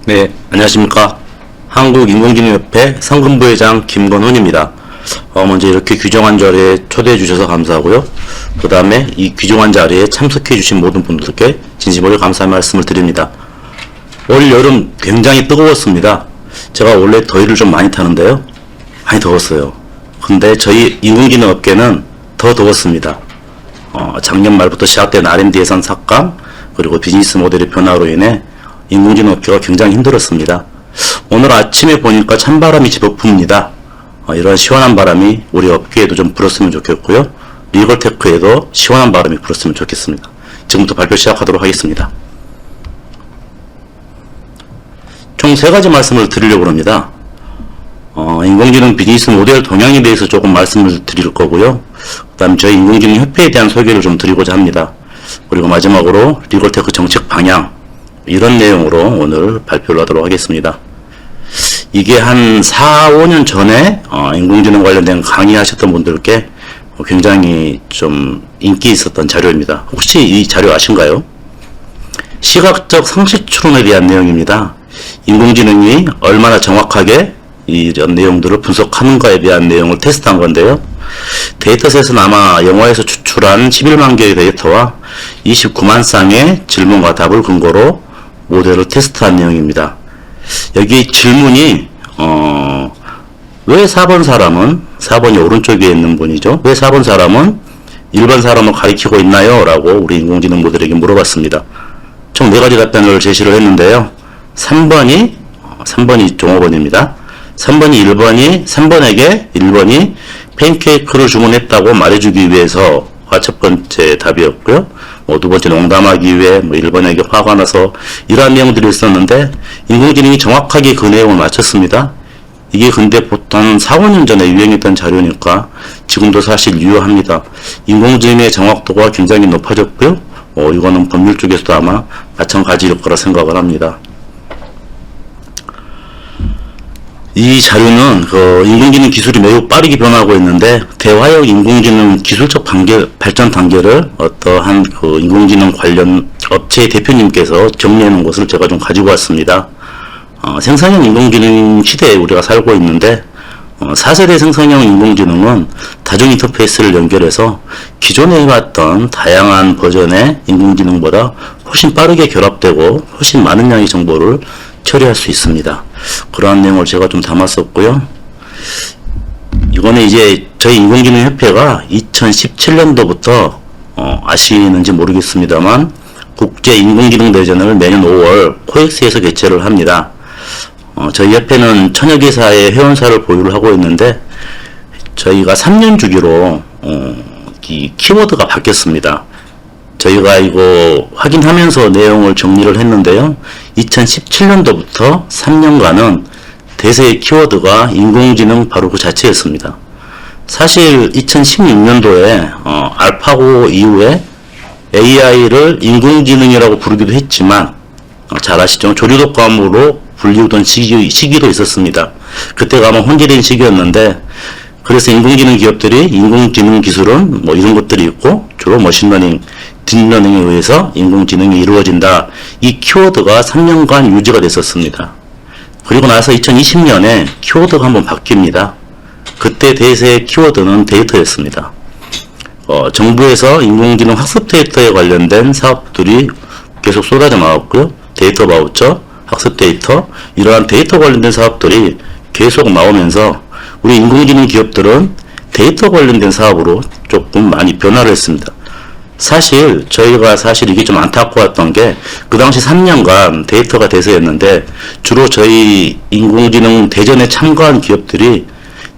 네, 안녕하십니까. 한국인공지능협회 상근부회장 김건훈입니다. 먼저 이렇게 귀중한 자리에 초대해 주셔서 감사하고요. 그 다음에 이 귀중한 자리에 참석해 주신 모든 분들께 진심으로 감사의 말씀을 드립니다. 올 여름 굉장히 뜨거웠습니다. 제가 원래 더위를 좀 많이 타는데요. 많이 더웠어요. 근데 저희 인공지능 업계는 더 더웠습니다. 작년 말부터 시작된 R&D 예산 삭감, 그리고 비즈니스 모델의 변화로 인해 인공지능 업계가 굉장히 힘들었습니다. 오늘 아침에 보니까 찬바람이 제법 붑니다. 이런 시원한 바람이 우리 업계에도 좀 불었으면 좋겠고요. 리걸테크에도 시원한 바람이 불었으면 좋겠습니다. 지금부터 발표 시작하도록 하겠습니다. 총 3가지 말씀을 드리려고 합니다. 인공지능 비즈니스 모델 동향에 대해서 조금 말씀을 드릴 거고요. 그 다음 저희 인공지능 협회에 대한 소개를 좀 드리고자 합니다. 그리고 마지막으로 리걸테크 정책 방향, 이런 내용으로 오늘 발표를 하도록 하겠습니다. 이게 한 4, 5년 전에 인공지능 관련된 강의하셨던 분들께 굉장히 좀 인기 있었던 자료입니다. 혹시 이 자료 아신가요? 시각적 상식 추론에 대한 내용입니다. 인공지능이 얼마나 정확하게 이런 내용들을 분석하는가에 대한 내용을 테스트한 건데요. 데이터셋은 아마 영화에서 추출한 11만 개의 데이터와 29만 쌍의 질문과 답을 근거로 모델을 테스트한 내용입니다. 여기 질문이 왜 4번 사람은 4번이 오른쪽에 있는 분이죠. 왜 4번 사람은 1번 사람을 가리키고 있나요? 라고 우리 인공지능 모델에게 물어봤습니다. 총 4가지 답변을 제시를 했는데요. 3번이 종업원입니다. 3번이 1번이 3번에게 1번이 팬케이크를 주문했다고 말해주기 위해서가 첫 번째 답이었고요. 두 번째 농담하기 위해 1번에게 화가 나서 이러한 내용들이 있었는데 인공지능이 정확하게 그 내용을 맞췄습니다. 이게 근데 보통 4, 5년 전에 유행했던 자료니까 지금도 사실 유효합니다. 인공지능의 정확도가 굉장히 높아졌고요. 이거는 법률 쪽에서도 아마 마찬가지일 거라 생각을 합니다. 이 자료는 인공지능 기술이 매우 빠르게 변화하고 있는데 대화형 인공지능 기술적 발전 단계를 어떠한 인공지능 관련 업체의 대표님께서 정리해 놓은 것을 제가 좀 가지고 왔습니다. 생성형 인공지능 시대에 우리가 살고 있는데 4세대 생성형 인공지능은 다중 인터페이스를 연결해서 기존에 해왔던 다양한 버전의 인공지능보다 훨씬 빠르게 결합되고 훨씬 많은 양의 정보를 처리할 수 있습니다. 그러한 내용을 제가 좀 담았었고요. 이거는 이제 저희 인공지능 협회가 2017년도부터 아시는지 모르겠습니다만 국제 인공지능 대전을 매년 5월 코엑스에서 개최를 합니다. 저희 협회는 천여 개사의 회원사를 보유를 하고 있는데 저희가 3년 주기로 이 키워드가 바뀌었습니다. 저희가 이거 확인하면서 내용을 정리를 했는데요. 2017년도부터 3년간은 대세의 키워드가 인공지능 바로 그 자체였습니다. 사실 2016년도에 알파고 이후에 AI를 인공지능이라고 부르기도 했지만 잘 아시죠? 조류독감으로 불리우던 시기도 있었습니다. 그때가 아마 혼재된 시기였는데 그래서 인공지능 기업들이 인공지능 기술은 이런 것들이 있고 주로 머신러닝, 딥러닝에 의해서 인공지능이 이루어진다. 이 키워드가 3년간 유지가 됐었습니다. 그리고 나서 2020년에 키워드가 한번 바뀝니다. 그때 대세의 키워드는 데이터였습니다. 정부에서 인공지능 학습 데이터에 관련된 사업들이 계속 쏟아져 나왔고요. 데이터 바우처, 학습 데이터, 이러한 데이터 관련된 사업들이 계속 나오면서 우리 인공지능 기업들은 데이터 관련된 사업으로 조금 많이 변화를 했습니다. 저희가 이게 좀 안타까웠던 게 그 당시 3년간 데이터가 대세였는데 주로 저희 인공지능 대전에 참가한 기업들이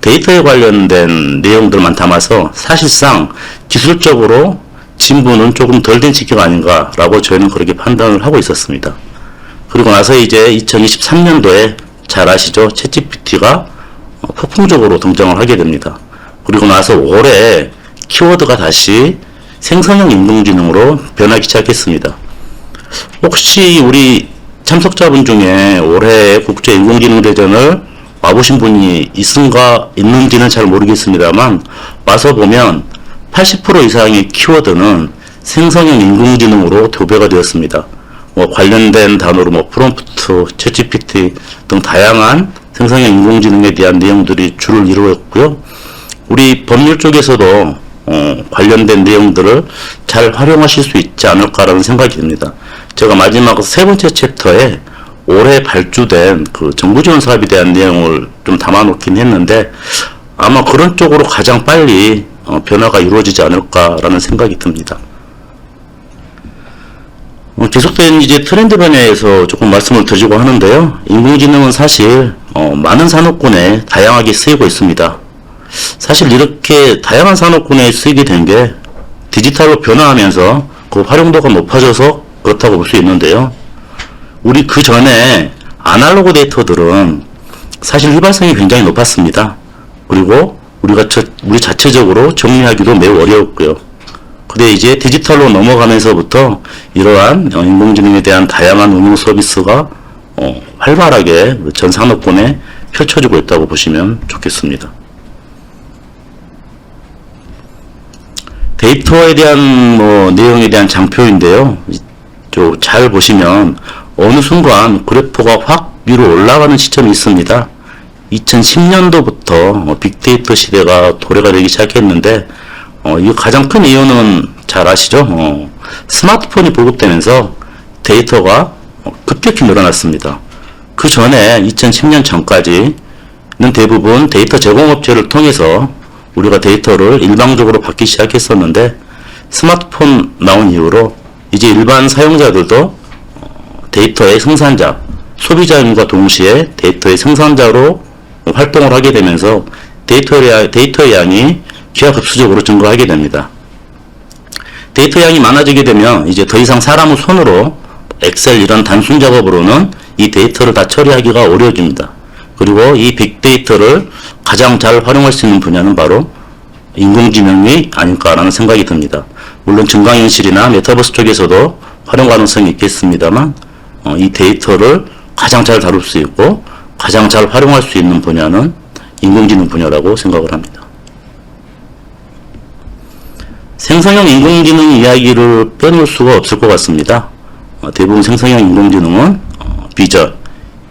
데이터에 관련된 내용들만 담아서 사실상 기술적으로 진부는 조금 덜 된 시기가 아닌가라고 저희는 그렇게 판단을 하고 있었습니다. 그리고 나서 이제 2023년도에 잘 아시죠? 챗GPT가 폭풍적으로 등장을 하게 됩니다. 그리고 나서 올해 키워드가 다시 생성형 인공지능으로 변하기 시작했습니다. 혹시 우리 참석자분 중에 올해 국제 인공지능 대전을 와보신 분이 있는지는 잘 모르겠습니다만 와서 보면 80% 이상의 키워드는 생성형 인공지능으로 도배가 되었습니다. 관련된 단어로 프롬프트, 챗GPT 등 다양한 생성형 인공지능에 대한 내용들이 주를 이루었고요. 우리 법률 쪽에서도 관련된 내용들을 잘 활용하실 수 있지 않을까라는 생각이 듭니다. 제가 마지막 세 번째 챕터에 올해 발주된 그 정부 지원 사업에 대한 내용을 좀 담아놓긴 했는데 아마 그런 쪽으로 가장 빨리 변화가 이루어지지 않을까라는 생각이 듭니다. 계속된 이제 트렌드 변화에서 조금 말씀을 드리고 하는데요. 인공지능은 사실 많은 산업군에 다양하게 쓰이고 있습니다. 사실 이렇게 다양한 산업군에 쓰이게 된 게 디지털로 변화하면서 그 활용도가 높아져서 그렇다고 볼 수 있는데요. 우리 그 전에 아날로그 데이터들은 사실 휘발성이 굉장히 높았습니다. 그리고 우리 자체적으로 정리하기도 매우 어려웠고요. 근데 이제 디지털로 넘어가면서부터 이러한 인공지능에 대한 다양한 응용 서비스가 활발하게 전 산업군에 펼쳐지고 있다고 보시면 좋겠습니다. 데이터에 대한 내용에 대한 장표인데요. 잘 보시면 어느 순간 그래프가 확 위로 올라가는 시점이 있습니다. 2010년도부터 빅데이터 시대가 도래가 되기 시작했는데 이 가장 큰 이유는 잘 아시죠? 스마트폰이 보급되면서 데이터가 급격히 늘어났습니다. 그 전에 2010년 전까지는 대부분 데이터 제공업체를 통해서 우리가 데이터를 일방적으로 받기 시작했었는데 스마트폰 나온 이후로 이제 일반 사용자들도 데이터의 생산자, 소비자임과 동시에 데이터의 생산자로 활동을 하게 되면서 데이터의 양이 기하급수적으로 증가하게 됩니다. 데이터 양이 많아지게 되면 이제 더 이상 사람의 손으로 엑셀 이런 단순 작업으로는 이 데이터를 다 처리하기가 어려워집니다. 그리고 이 빅데이터를 가장 잘 활용할 수 있는 분야는 바로 인공지능이 아닐까라는 생각이 듭니다. 물론 증강현실이나 메타버스 쪽에서도 활용 가능성이 있겠습니다만 이 데이터를 가장 잘 다룰 수 있고 가장 잘 활용할 수 있는 분야는 인공지능 분야라고 생각을 합니다. 생성형 인공지능 이야기를 빼놓을 수가 없을 것 같습니다. 대부분 생성형 인공지능은 비전,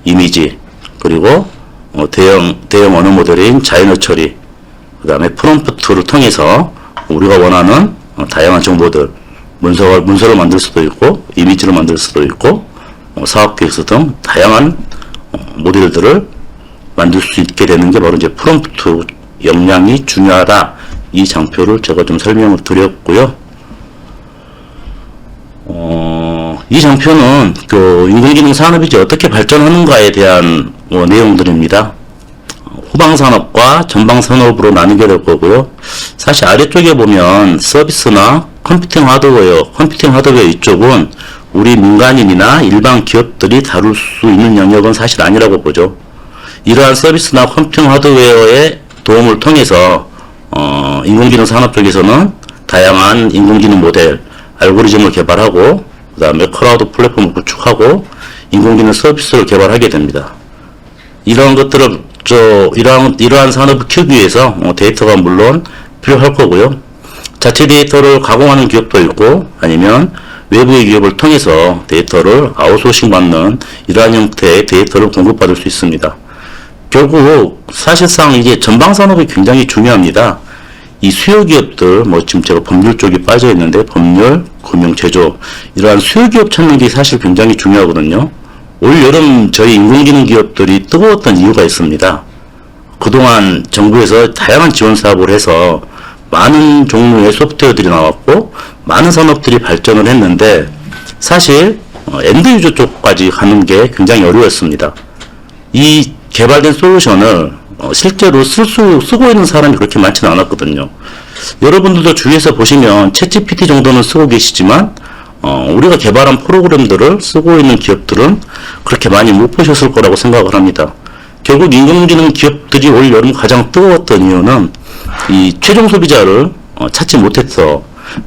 이미지, 그리고 대형 언어 모델인 자연어 처리, 그 다음에 프롬프트를 통해서 우리가 원하는 다양한 정보들, 문서를 만들 수도 있고, 이미지를 만들 수도 있고, 사업계획서 등 다양한 모델들을 만들 수 있게 되는 게 바로 이제 프롬프트 역량이 중요하다. 이 장표를 제가 좀 설명을 드렸고요. 이 장표는 그 인공지능 산업이 이제 어떻게 발전하는가에 대한 내용들입니다. 후방산업과 전방산업으로 나누게 될 거고요. 사실 아래쪽에 보면 서비스나 컴퓨팅 하드웨어 이쪽은 우리 민간인이나 일반 기업들이 다룰 수 있는 영역은 사실 아니라고 보죠. 이러한 서비스나 컴퓨팅 하드웨어의 도움을 통해서 인공지능 산업 쪽에서는 다양한 인공지능 모델, 알고리즘을 개발하고 그 다음에 클라우드 플랫폼을 구축하고 인공지능 서비스를 개발하게 됩니다. 이러한 것들을 이러한 산업을 키우기 위해서 데이터가 물론 필요할 거고요. 자체 데이터를 가공하는 기업도 있고 아니면 외부의 기업을 통해서 데이터를 아웃소싱 받는 이러한 형태의 데이터를 공급받을 수 있습니다. 결국 사실상 이제 전방 산업이 굉장히 중요합니다. 이 수요 기업들, 지금 제가 법률 쪽에 빠져 있는데 법률, 금융, 제조 이러한 수요 기업 찾는 게 사실 굉장히 중요하거든요. 올 여름 저희 인공지능 기업들이 뜨거웠던 이유가 있습니다. 그동안 정부에서 다양한 지원 사업을 해서 많은 종류의 소프트웨어들이 나왔고 많은 산업들이 발전을 했는데 사실 엔드 유저 쪽까지 가는 게 굉장히 어려웠습니다. 이 개발된 솔루션을 실제로 쓰고 있는 사람이 그렇게 많지는 않았거든요. 여러분들도 주위에서 보시면 챗GPT 정도는 쓰고 계시지만 우리가 개발한 프로그램들을 쓰고 있는 기업들은 그렇게 많이 못 보셨을 거라고 생각을 합니다. 결국 인공지능 기업들이 올 여름 가장 뜨거웠던 이유는 이 최종 소비자를 찾지 못해서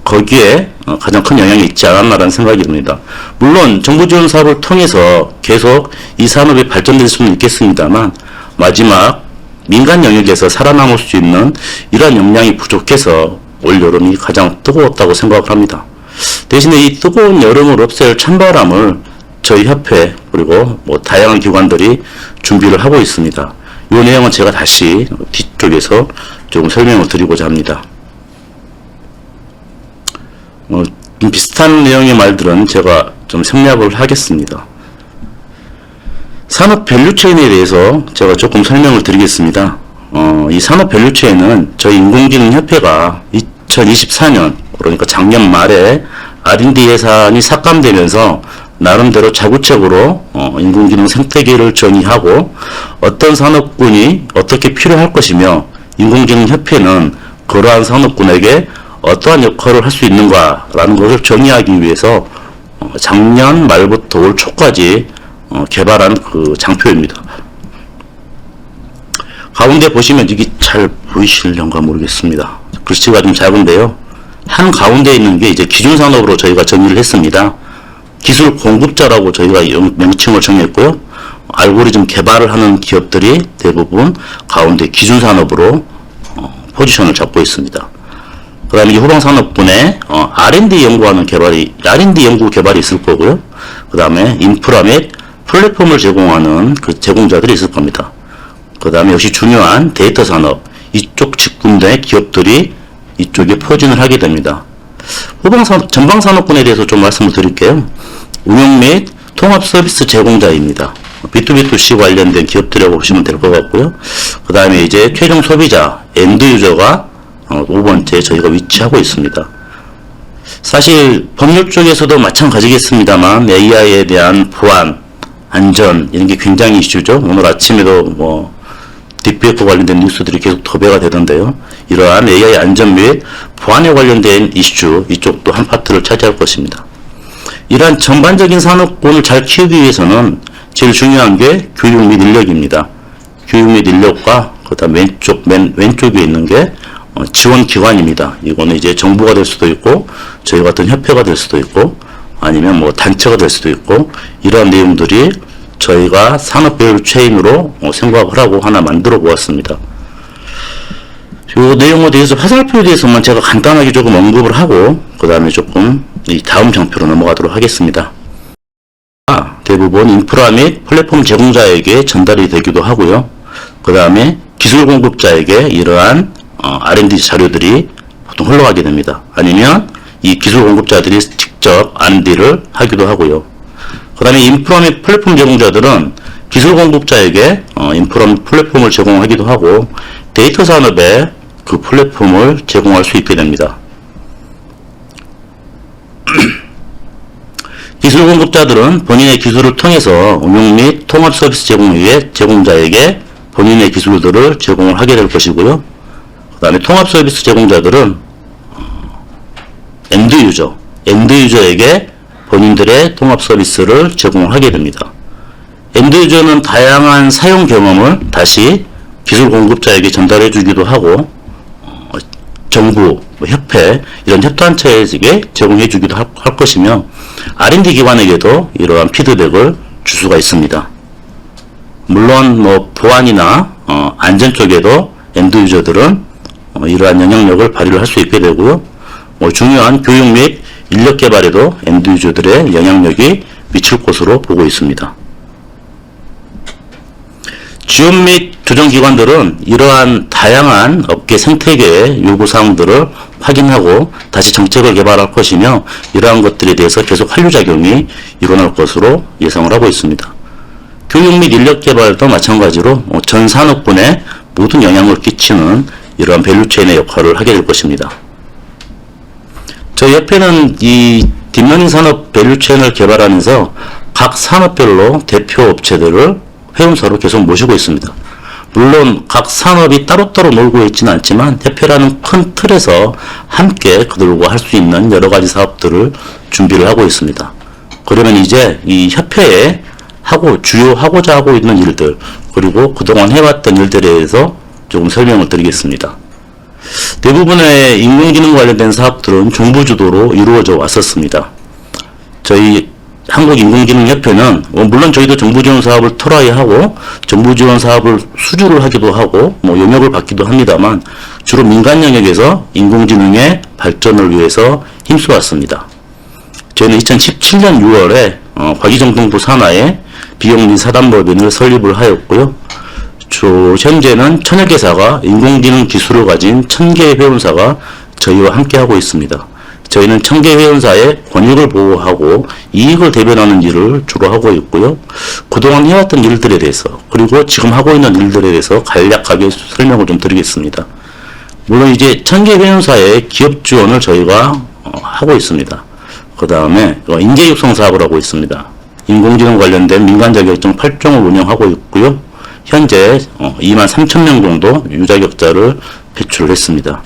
거기에 가장 큰 영향이 있지 않았나라는 생각이 듭니다. 물론 정부 지원 사업을 통해서 계속 이 산업이 발전될 수는 있겠습니다만 마지막 민간 영역에서 살아남을 수 있는 이러한 역량이 부족해서 올 여름이 가장 뜨거웠다고 생각을 합니다. 대신에 이 뜨거운 여름을 없앨 찬바람을 저희 협회 그리고 뭐 다양한 기관들이 준비를 하고 있습니다. 이 내용은 제가 다시 뒤쪽에서 조금 설명을 드리고자 합니다. 좀 비슷한 내용의 말들은 제가 좀 생략을 하겠습니다. 산업 밸류체인에 대해서 제가 조금 설명을 드리겠습니다. 이 산업 밸류체인은 저희 인공지능협회가 2024년 그러니까 작년 말에 R&D 예산이 삭감되면서 나름대로 자구책으로 인공지능 생태계를 정의하고 어떤 산업군이 어떻게 필요할 것이며 인공지능협회는 그러한 산업군에게 어떠한 역할을 할 수 있는가라는 것을 정의하기 위해서 작년 말부터 올 초까지 개발한 그 장표입니다. 가운데 보시면 이게 잘 보이실런가 모르겠습니다. 글씨가 좀 작은데요. 한 가운데 있는 게 이제 기준산업으로 저희가 정의를 했습니다. 기술 공급자라고 저희가 명칭을 정했고요. 알고리즘 개발을 하는 기업들이 대부분 가운데 기준산업으로 포지션을 잡고 있습니다. 그 다음에 후방산업군에 R&D 연구하는 R&D 연구 개발이 있을 거고요. 그 다음에 인프라 및 플랫폼을 제공하는 그 제공자들이 있을 겁니다. 그 다음에 역시 중요한 데이터 산업, 이쪽 직군의 기업들이 이쪽에 포진을 하게 됩니다. 전방산업군에 대해서 좀 말씀을 드릴게요. 운영 및 통합 서비스 제공자입니다. B2B2C 관련된 기업들이라고 보시면 될 것 같고요. 그 다음에 이제 최종 소비자, 엔드 유저가 5번째 저희가 위치하고 있습니다. 사실 법률 쪽에서도 마찬가지겠습니다만 AI에 대한 보안, 안전 이런 게 굉장히 이슈죠. 오늘 아침에도 뭐 딥페이커 관련된 뉴스들이 계속 도배가 되던데요. 이러한 AI 안전 및 보안에 관련된 이슈 이쪽도 한 파트를 차지할 것입니다. 이러한 전반적인 산업군을 잘 키우기 위해서는 제일 중요한 게 교육 및 인력입니다. 교육 및 인력과 그다음 맨 왼쪽에 있는 게 지원기관입니다. 이거는 이제 정부가 될 수도 있고 저희 같은 협회가 될 수도 있고 아니면 뭐 단체가 될 수도 있고 이러한 내용들이 저희가 산업 밸류 체인으로 생각을 하고 하나 만들어 보았습니다. 이 내용에 대해서 화살표에 대해서만 제가 간단하게 조금 언급을 하고 그 다음에 조금 이 다음 장표로 넘어가도록 하겠습니다. 대부분 인프라 및 플랫폼 제공자에게 전달이 되기도 하고요. 그 다음에 기술 공급자에게 이러한 R&D 자료들이 보통 흘러가게 됩니다. 아니면 이 기술 공급자들이 직접 R&D를 하기도 하고요. 그 다음에 인프라 및 플랫폼 제공자들은 기술 공급자에게 인프라 및 플랫폼을 제공하기도 하고 데이터 산업에 그 플랫폼을 제공할 수 있게 됩니다. 기술 공급자들은 본인의 기술을 통해서 운용 및 통합 서비스 제공자에게 본인의 기술들을 제공을 하게 될 것이고요. 그 다음에 통합 서비스 제공자들은 엔드 유저에게 본인들의 통합 서비스를 제공하게 됩니다. 엔드 유저는 다양한 사용 경험을 다시 기술 공급자에게 전달해 주기도 하고 정부, 협회 이런 협단체에게 제공해 주기도 할 것이며 R&D 기관에게도 이러한 피드백을 줄 수가 있습니다. 물론 뭐 보안이나 안전 쪽에도 엔드 유저들은 이러한 영향력을 발휘를 할 수 있게 되고요. 중요한 교육 및 인력 개발에도 엔드 유저들의 영향력이 미칠 것으로 보고 있습니다. 지원 및 조정기관들은 이러한 다양한 업계 생태계의 요구사항들을 확인하고 다시 정책을 개발할 것이며 이러한 것들에 대해서 계속 환류작용이 일어날 것으로 예상을 하고 있습니다. 교육 및 인력 개발도 마찬가지로 전 산업군에 모든 영향을 끼치는 이러한 밸류체인의 역할을 하게 될 것입니다. 저희 협회는 이 딥러닝 산업 밸류체인을 개발하면서 각 산업별로 대표 업체들을 회원사로 계속 모시고 있습니다. 물론 각 산업이 따로따로 놀고 있지는 않지만 협회라는 큰 틀에서 함께 그들과 할 수 있는 여러 가지 사업들을 준비를 하고 있습니다. 그러면 이제 이 협회에 주요 하고자 하고 있는 일들 그리고 그동안 해왔던 일들에 대해서 조금 설명을 드리겠습니다. 대부분의 인공지능 관련된 사업들은 정부 주도로 이루어져 왔었습니다. 저희 한국인공지능협회는 물론 저희도 정부 지원 사업을 트라이하고 정부 지원 사업을 수주를 하기도 하고 용역을 받기도 합니다만 주로 민간 영역에서 인공지능의 발전을 위해서 힘써왔습니다. 저희는 2017년 6월에 과기정통부 산하에 비영리 사단법인을 설립을 하였고요. 현재는 1000여 개사가 인공지능 기술을 가진 1000개의 회원사가 저희와 함께하고 있습니다. 저희는 1000개 회원사의 권익을 보호하고 이익을 대변하는 일을 주로 하고 있고요. 그동안 해왔던 일들에 대해서 그리고 지금 하고 있는 일들에 대해서 간략하게 설명을 좀 드리겠습니다. 물론 이제 1000개 회원사의 기업 지원을 저희가 하고 있습니다. 그 다음에 인재 육성 사업을 하고 있습니다. 인공지능 관련된 민간 자격증 8종을 운영하고 있고요. 현재 23,000명 정도 유자격자를 배출을 했습니다.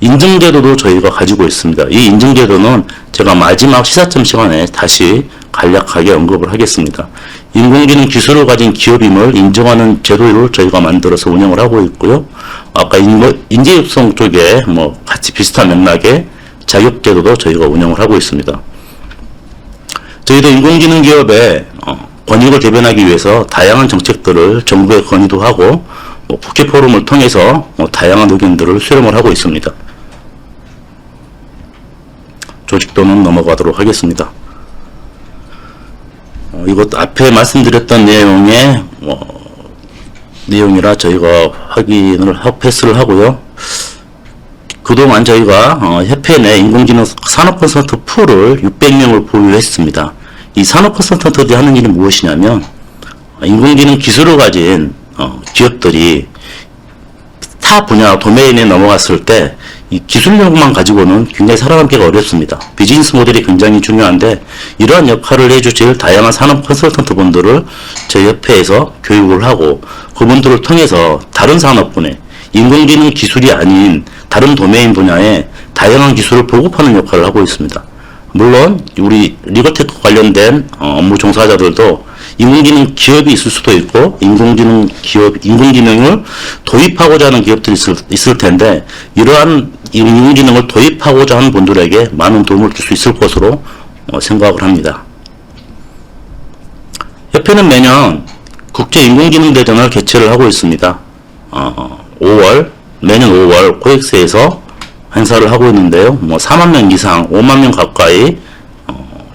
인증제도도 저희가 가지고 있습니다. 이 인증제도는 제가 마지막 시사점 시간에 다시 간략하게 언급을 하겠습니다. 인공지능 기술을 가진 기업임을 인정하는 제도를 저희가 만들어서 운영을 하고 있고요. 아까 인재 육성 쪽에 같이 비슷한 맥락의 자격제도도 저희가 운영을 하고 있습니다. 저희도 인공지능 기업의 권익을 대변하기 위해서 다양한 정책들을 정부에 건의도 하고 국회 포럼을 통해서 다양한 의견들을 수렴을 하고 있습니다. 조직도는 넘어가도록 하겠습니다. 이것 앞에 말씀드렸던 내용의 내용이라 저희가 확인을 하고 패스를 하고요. 그동안 저희가 협회 내 인공지능 산업 컨설턴트 풀을 600명을 보유했습니다. 이 산업 컨설턴트들이 하는 일이 무엇이냐면 인공지능 기술을 가진 기업들이 타 분야 도메인에 넘어갔을 때 이 기술력만 가지고는 굉장히 살아남기가 어렵습니다. 비즈니스 모델이 굉장히 중요한데 이러한 역할을 해주실 다양한 산업 컨설턴트 분들을 저희 협회에서 교육을 하고 그분들을 통해서 다른 산업군에 인공지능 기술이 아닌 다른 도메인 분야에 다양한 기술을 보급하는 역할을 하고 있습니다. 물론 우리 리거테크 관련된 업무 종사자들도 인공지능 기업이 있을 수도 있고 인공지능을 도입하고자 하는 기업들이 있을 텐데 이러한 인공지능을 도입하고자 하는 분들에게 많은 도움을 줄 수 있을 것으로 생각을 합니다. 협회는 매년 국제인공지능대전을 개최를 하고 있습니다. 매년 5월 코엑스에서 행사를 하고 있는데요. 4만 명 이상, 5만 명 가까이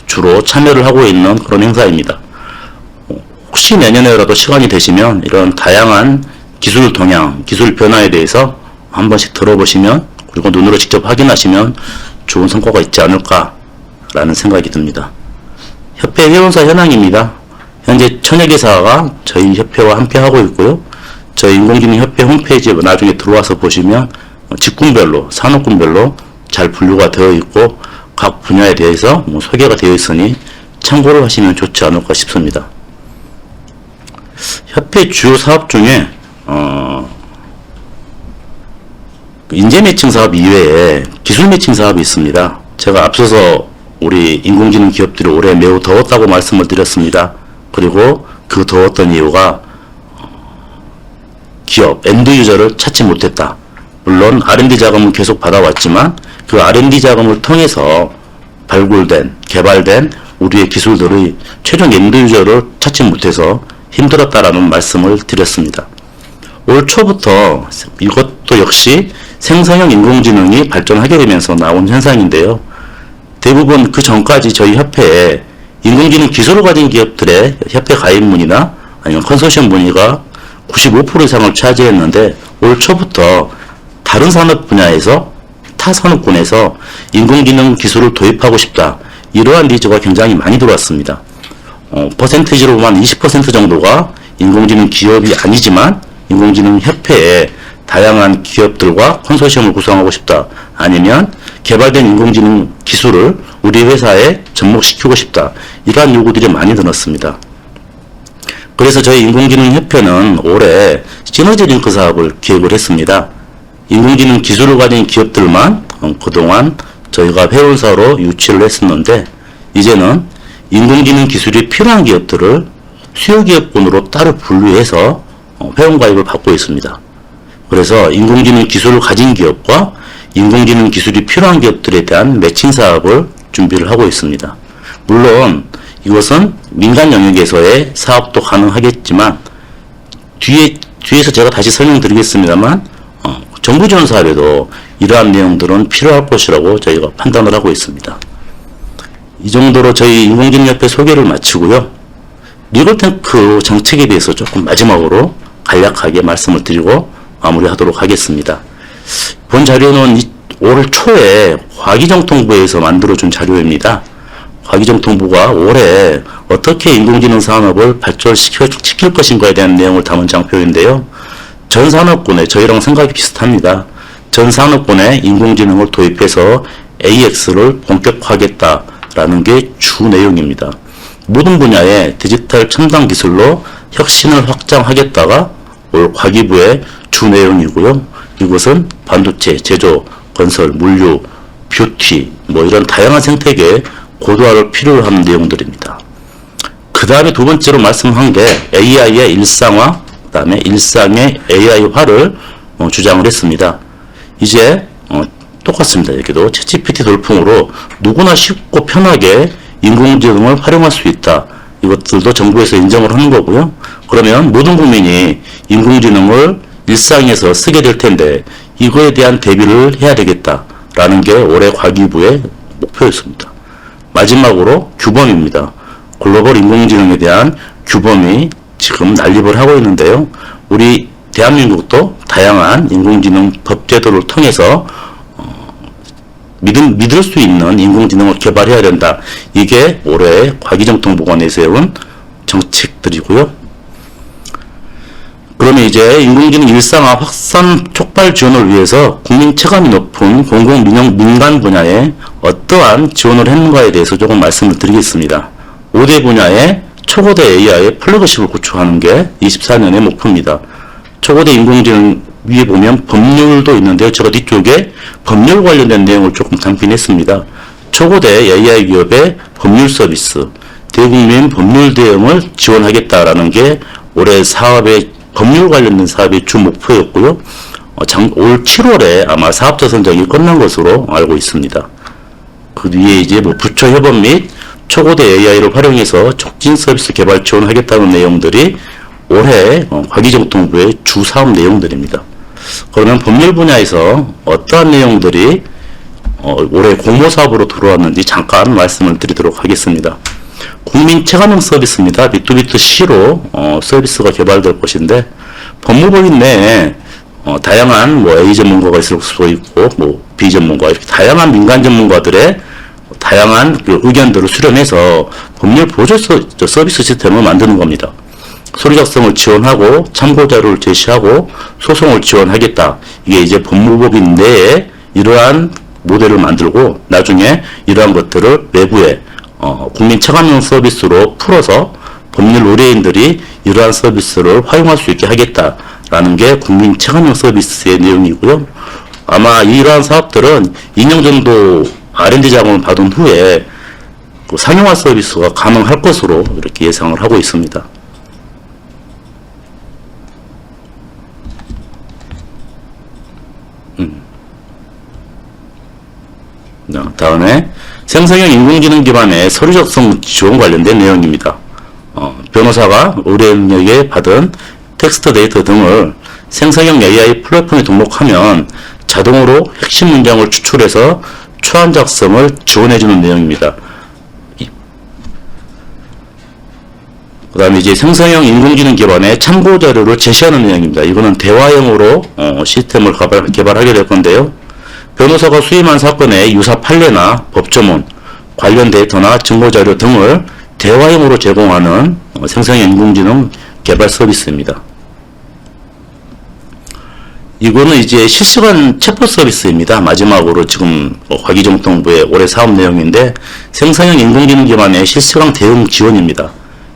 주로 참여를 하고 있는 그런 행사입니다. 혹시 내년에라도 시간이 되시면 이런 다양한 기술 동향, 기술 변화에 대해서 한 번씩 들어보시면 그리고 눈으로 직접 확인하시면 좋은 성과가 있지 않을까라는 생각이 듭니다. 협회 회원사 현황입니다. 현재 1000여 개사가 저희 협회와 함께 하고 있고요. 저희 인공지능 협회 홈페이지에 나중에 들어와서 보시면 직군별로, 산업군별로 잘 분류가 되어 있고 각 분야에 대해서 소개가 되어 있으니 참고를 하시면 좋지 않을까 싶습니다. 협회 주요 사업 중에 인재 매칭 사업 이외에 기술 매칭 사업이 있습니다. 제가 앞서서 우리 인공지능 기업들이 올해 매우 더웠다고 말씀을 드렸습니다. 그리고 그 더웠던 이유가 기업, 엔드 유저를 찾지 못했다. 물론 R&D 자금은 계속 받아왔지만 그 R&D 자금을 통해서 개발된 우리의 기술들의 최종 엔드 유저를 찾지 못해서 힘들었다라는 말씀을 드렸습니다. 올 초부터 이것도 역시 생성형 인공지능이 발전하게 되면서 나온 현상인데요. 대부분 그 전까지 저희 협회에 인공지능 기술을 가진 기업들의 협회 가입 문의나 아니면 컨소시엄 문의가 95% 이상을 차지했는데 올 초부터 다른 산업 분야에서 타 산업군에서 인공지능 기술을 도입하고 싶다. 이러한 니즈가 굉장히 많이 들어왔습니다. 퍼센티지로 보면 20% 정도가 인공지능 기업이 아니지만 인공지능 협회에 다양한 기업들과 컨소시엄을 구성하고 싶다. 아니면 개발된 인공지능 기술을 우리 회사에 접목시키고 싶다. 이러한 요구들이 많이 들었습니다. 그래서 저희 인공지능 협회는 올해 시너지 링크 사업을 기획을 했습니다. 인공지능 기술을 가진 기업들만 그동안 저희가 회원사로 유치를 했었는데 이제는 인공지능 기술이 필요한 기업들을 수요기업군으로 따로 분류해서 회원가입을 받고 있습니다. 그래서 인공지능 기술을 가진 기업과 인공지능 기술이 필요한 기업들에 대한 매칭 사업을 준비를 하고 있습니다. 물론 이것은 민간 영역에서의 사업도 가능하겠지만 뒤에서 제가 다시 설명드리겠습니다만 정부 지원 사업에도 이러한 내용들은 필요할 것이라고 저희가 판단을 하고 있습니다. 이 정도로 저희 인공지능협회 소개를 마치고요. 리걸탱크 정책에 대해서 조금 마지막으로 간략하게 말씀을 드리고 마무리하도록 하겠습니다. 본 자료는 올 초에 과기정통부에서 만들어준 자료입니다. 과기정통부가 올해 어떻게 인공지능 산업을 발전시킬 것인가에 대한 내용을 담은 장표인데요. 전 산업군에 저희랑 생각이 비슷합니다. 전 산업군에 인공지능을 도입해서 AX를 본격화하겠다라는 게 주 내용입니다. 모든 분야의 디지털 첨단 기술로 혁신을 확장하겠다가 올 과기부의 주 내용이고요. 이것은 반도체, 제조, 건설, 물류, 뷰티, 이런 다양한 생태계의 고도화를 필요로 하는 내용들입니다. 그 다음에 두 번째로 말씀한 게 AI의 일상화, 그 다음에 일상의 AI화를 주장을 했습니다. 이제 똑같습니다. 여기도 챗GPT 돌풍으로 누구나 쉽고 편하게 인공지능을 활용할 수 있다. 이것들도 정부에서 인정을 하는 거고요. 그러면 모든 국민이 인공지능을 일상에서 쓰게 될 텐데 이거에 대한 대비를 해야 되겠다라는 게 올해 과기부의 목표였습니다. 마지막으로 규범입니다. 글로벌 인공지능에 대한 규범이 지금 난립을 하고 있는데요. 우리 대한민국도 다양한 인공지능 법제도를 통해서 믿을 수 있는 인공지능을 개발해야 된다. 이게 올해 과기정통부가 내세운 정책들이고요. 그러면 이제 인공지능 일상화 확산 촉발 지원을 위해서 국민 체감이 높은 공공 민간 분야에 어떠한 지원을 했는가에 대해서 조금 말씀을 드리겠습니다. 5대 분야의 초고대 AI 플래그십을 구축하는 게 24년의 목표입니다. 초고대 인공지능 위에 보면 법률도 있는데요. 제가 뒤쪽에 법률 관련된 내용을 조금 담긴 했습니다. 초고대 AI 기업의 법률 서비스, 대국민 법률 대응을 지원하겠다라는 게 올해 사업의 법률 관련된 사업의 주 목표였고요. 올 7월에 아마 사업자 선정이 끝난 것으로 알고 있습니다. 그 뒤에 이제 부처 협업 및 초고대 AI를 활용해서 촉진 서비스 개발 지원하겠다는 내용들이 올해 과기정통부의 주 사업 내용들입니다. 그러면 법률 분야에서 어떠한 내용들이 올해 공모사업으로 들어왔는지 잠깐 말씀을 드리도록 하겠습니다. 국민 체감형 서비스입니다. B2B2C로 서비스가 개발될 것인데 법무법인 내에 다양한 A 전문가가 있을 수도 있고 B 전문가 이렇게 다양한 민간 전문가들의 다양한 의견들을 수렴해서 법률 보조 서비스 시스템을 만드는 겁니다. 서류 작성을 지원하고 참고자료를 제시하고 소송을 지원하겠다. 이게 이제 법무법인 내에 이러한 모델을 만들고 나중에 이러한 것들을 외부에 국민 체감형 서비스로 풀어서 법률 의뢰인들이 이러한 서비스를 활용할 수 있게 하겠다라는 게 국민 체감형 서비스의 내용이고요. 아마 이러한 사업들은 2년 정도 R&D 자금을 받은 후에 상용화 서비스가 가능할 것으로 이렇게 예상을 하고 있습니다. 다음에 생성형 인공지능 기반의 서류 작성 지원 관련된 내용입니다. 변호사가 의뢰인에게 받은 텍스트 데이터 등을 생성형 AI 플랫폼에 등록하면 자동으로 핵심 문장을 추출해서 초안 작성을 지원해주는 내용입니다. 그 다음에 이제 생성형 인공지능 기반의 참고 자료를 제시하는 내용입니다. 이거는 대화형으로 시스템을 개발하게 될 건데요. 변호사가 수임한 사건의 유사 판례나 법조문, 관련 데이터나 증거자료 등을 대화형으로 제공하는 생성형 인공지능 개발 서비스입니다. 이거는 이제 실시간 챗봇 서비스입니다. 마지막으로 지금 과기정통부의 올해 사업 내용인데 생성형 인공지능 기반의 실시간 대응 지원입니다.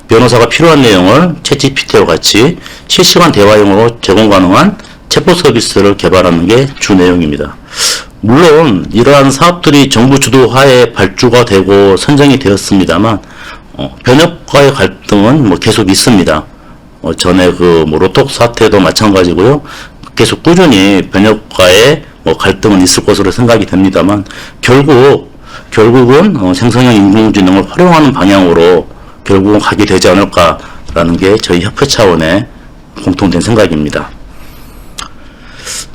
변호사가 필요한 내용을 챗GPT와 같이 실시간 대화형으로 제공 가능한 챗봇 서비스를 개발하는 게 주 내용입니다. 물론 이러한 사업들이 정부 주도하에 발주가 되고 선정이 되었습니다만 변협과의 갈등은 계속 있습니다. 전에 로톡 사태도 마찬가지고요. 계속 꾸준히 변협과의 갈등은 있을 것으로 생각이 됩니다만 결국은 생성형 인공지능을 활용하는 방향으로 결국은 가게 되지 않을까라는 게 저희 협회 차원의 공통된 생각입니다.